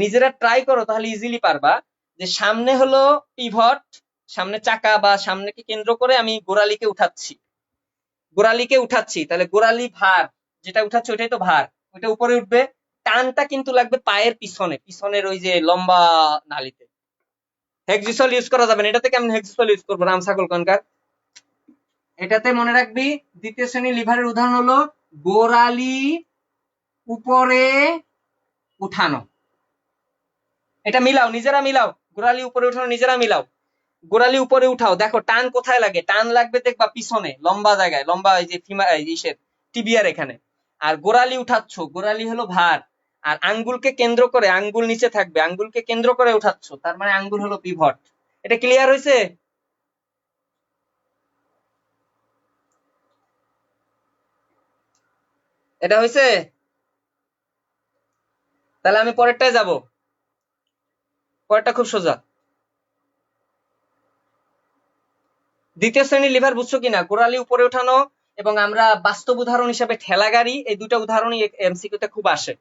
নিজেরা ট্রাই করো তাহলে ইজিলি পারবা, যে সামনে হলো পিভট, সামনে চাকা বা সামনেকে কেন্দ্র করে আমি গোড়ালিকে উঠাচ্ছি, তাহলে গোড়ালি ভার, যেটা উঠাচ্ছে ওইটাই তো ভার, ওইটা উপরে উঠবে। টানটা কিন্তু লাগবে পায়ের পিছনে, পিছনের ওই যে লম্বা নালিতে। হেক্সিসল ইউজ করা যাবে না, এটাতে কেমন হেক্সিসল ইউজ করবো রাম ছাগল কানকার? এটাতে মনে রাখবি দ্বিতীয় শ্রেণীর লিভারের উদাহরণ হলো গোড়ালি উপরে উঠানো। এটা মিলাও, নিজেরা মিলাও, গোড়ালি উপরে উঠানো নিজেরা মিলাও। গোড়ালি উপরে উঠাও, দেখো টান কোথায় লাগে, টান লাগবে দেখবা পিছনে লম্বা জায়গায়, লম্বা এই যে ইসের টিবিয়ার এখানে। আর গোড়ালি উঠাচ্ছ, গোড়ালি হলো ভার, আর আঙ্গুলকে কেন্দ্র করে, আঙ্গুল নিচে থাকবে, আঙ্গুলকে কেন্দ্র করে উঠাচ্ছ, তার মানে আঙ্গুল হলো পিভট। এটা ক্লিয়ার হয়েছে? এটা হয়েছে? তাহলে আমি পরেরটায় যাব। পরেরটা খুব সোজা। দ্বিতীয় শ্রেণীর লিভার বুঝছো কিনা? গোড়ালি উপরে উঠানো, এবং আমরা বাস্তব উদাহরণ হিসাবে ঠেলা গাড়ি, এই দুটা উদাহরণই এমসিকিউ তে খুব আসে।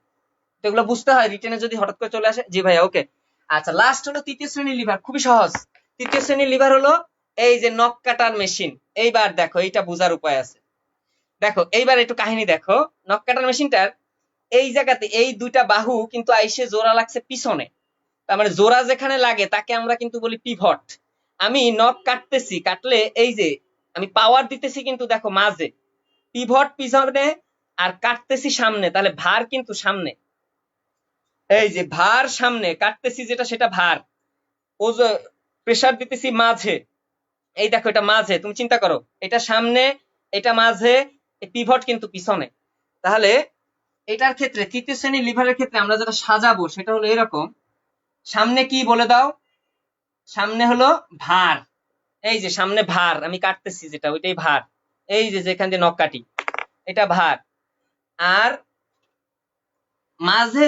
তো এগুলো বুঝতে হয়, রিটেনে যদি হঠাৎ করে চলে আসে। জি ভাইয়া, ওকে। আচ্ছা, লাস্ট হলো তৃতীয় শ্রেণীর লিভার, খুবই সহজ। তৃতীয় শ্রেণীর লিভার হলো এই যে নখ কাটার মেশিন। এইবার দেখো, এইটা বোঝার উপায় আছে। দেখো এইবার একটু কাহিনী দেখো। নখ কাটার মেশিনটার এই জায়গাতে এই দুইটা বাহু কিন্তু আইসে জোড়া লাগছে পিছনে, তার মানে জোড়া যেখানে লাগে তাকে আমরা কিন্তু বলি পিভট। আমি নখ কাটতেছি, কাটলে এই যে আমি পাওয়ার দিতেছি কিন্তু দেখো মাঝে, পিভট পিছনে, আর কাটতেছি সামনে, তাহলে ভার কিন্তু সামনে। এই যে ভার সামনে, কাটতেছি যেটা সেটা ভার, ও যে প্রেসার দিতেছি মাঝে, এই দেখো এটা মাঝে, তুমি চিন্তা করো, এটা সামনে, এটা মাঝে, পিভট কিন্তু পিছনে। তাহলে এটার ক্ষেত্রে তৃতীয় শ্রেণীর লিভারের ক্ষেত্রে আমরা যেটা সাজাবো সেটা হলো এরকম। সামনে কি বলে দাও? সামনে হলো ভার, এই যে সামনে ভার, আমি কাটতেছি যেটা ওইটাই ভার, এই যে যেখান দিয়ে নখ কাটি এটা ভার। আর মাঝে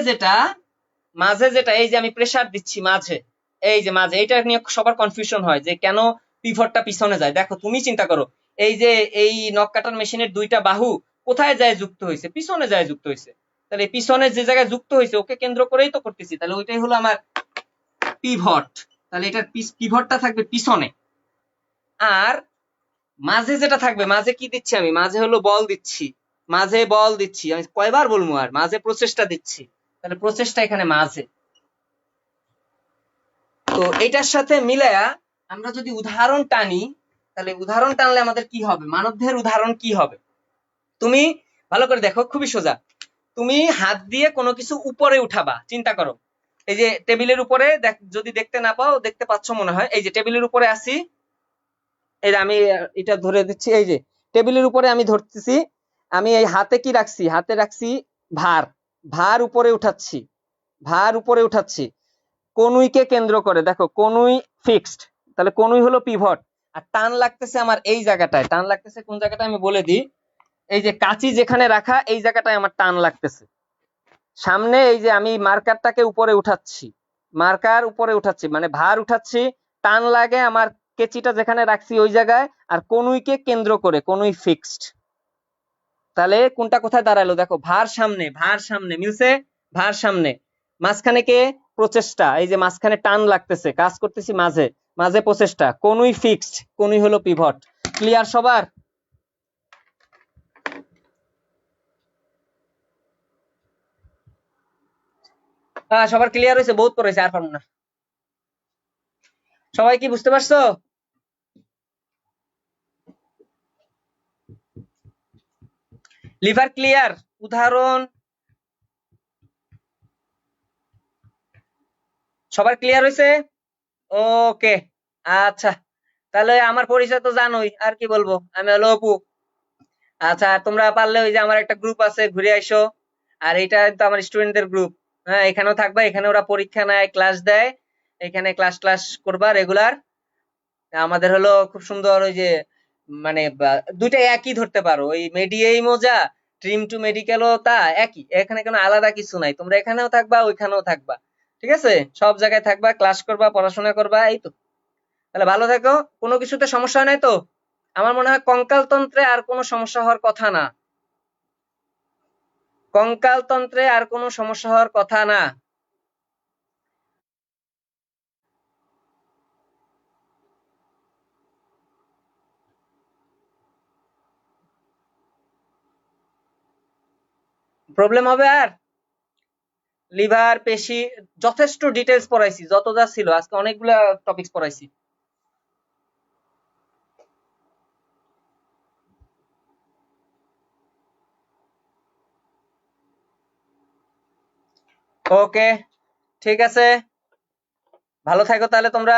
যেটা এই যে আমি প্রেসার দিচ্ছি মাঝে, এই যে মাঝে, এটা নিয়ে সবার কনফিউশন হয় যে কেন পিভটটা পিছনে যায়। দেখো তুমি চিন্তা করো, এই যে এই নখ কাটার মেশিনের দুইটা বাহু কোথায় যায় যুক্ত হয়েছে? পিছনে যায় যুক্ত হয়েছে। তাহলে পিছনে যে জায়গায় যুক্ত হয়েছে ওকে কেন্দ্র করেই তো করতেছি, তাহলে ওইটাই হলো আমার পিভট। তাহলে এটার পিভটটা থাকবে পিছনে। আর মাঝে যেটা থাকবে, মাঝে কি দিচ্ছি আমি? মাঝে হলো বল দিচ্ছি, মাঝে বল দিচ্ছি, আমি কয়বার বলবো আর, মাঝে প্রচেষ্টা দিচ্ছি, তাহলে প্রচেষ্টা এখানে মাঝে। তো এটার সাথে মিলায়া আমরা যদি উদাহরণ টানি, তাহলে উদাহরণ টানলে আমাদের কি হবে, মানবদেহের উদাহরণ কি হবে? তুমি ভালো করে দেখো, খুবই সোজা। তুমি হাত দিয়ে কোনো কিছু উপরে উঠাবা, চিন্তা করো, এই যে টেবিলের উপরে, যদি দেখতে না পাও, দেখতে পাচ্ছ মনে হয়, এই যে টেবিলের উপরে আসি, এই যে আমি এটা ধরে দিচ্ছি, এই যে টেবিলের উপরে আমি ধরতেছি, আমি এই হাতে কি রাখছি? হাতে রাখছি ভার, ভার উপরে উঠাচ্ছি, ভার উপরে উঠাচ্ছি কনুইকে কেন্দ্র করে, দেখো কনুই ফিক্সড, তাহলে কনুই হলো পিভট। আর টান লাগতেছে আমার এই জায়গাটায়, টান লাগতেছে কোন জায়গাটায় আমি বলে দিই, এই যে কাঁচি যেখানে রাখা এই জায়গাটায় আমার টান লাগতেছে। সামনে এই যে আমি মার্কারটাকে উপরে উঠাচ্ছি, মার্কার উপরে উঠাচ্ছি মানে ভার উঠাচ্ছি, টান লাগে আমার কেচিটা যেখানে রাখছি ওই জায়গায়, আর কনুইকে কেন্দ্র করে, কনুই ফিক্সড। তাহলে কোনটা কোথায় দাঁড়ালো? দেখো ভার সামনে, ভার সামনে মিলছে, ভার সামনে, মাঝখানে কে? প্রচেষ্টা, এই যে মাঝখানে টান লাগতেছে, কাজ করতেছি মাঝে, মাঝে প্রচেষ্টা, কনুই ফিক্সড, কনুই হলো পিভট। ক্লিয়ার সবার? হ্যাঁ, সবার ক্লিয়ার হয়েছে? বহুত পড়েছে, আর পারবো না। সবাই কি বুঝতে পারছো? Liver clear? উদাহরণ সবার ক্লিয়ার হয়েছে? ওকে, আচ্ছা, তাহলে আমার পরিচয় তো জানোই, আর কি বলবো, আমি হলো অপু। আচ্ছা, তোমরা পারলে ওই যে আমার একটা গ্রুপ আছে, ঘুরে আইসো। আর এটা তো আমার স্টুডেন্টদের গ্রুপ। হ্যাঁ, এখানেও থাকবা, এখানে ওরা পরীক্ষা নেয়, ক্লাস দেয়, এখানে ক্লাস ক্লাস করবা রেগুলার। আমাদের হলো খুব সুন্দর ওই যে মানে দুইটা একই ধরতে পারো, ওই মেডি মজা, ড্রিম টু মেডিকেলও তা একই, এখানে কোনো আলাদা কিছু নাই, তোমরা এখানেও থাকবা ওইখানেও থাকবা, ঠিক আছে? সব জায়গায় থাকবা, ক্লাস করবা, পড়াশোনা করবা, এই তো। তাহলে ভালো থেকো। কোনো কিছুতে সমস্যা হয় নাই তো? আমার মনে হয় কঙ্কাল তন্ত্রে আর কোনো সমস্যা হওয়ার কথা না। কঙ্কাল তন্ত্রে আর কোনো সমস্যা হওয়ার কথা না। প্রবলেম হবে আর? লিভার, পেশি, যথেষ্ট ডিটেলস পড়াইছি, যত যা ছিল আজকে অনেকগুলা টপিকস পড়াইছি। ওকে, ঠিক আছে, ভালো থাকো তাহলে তোমরা।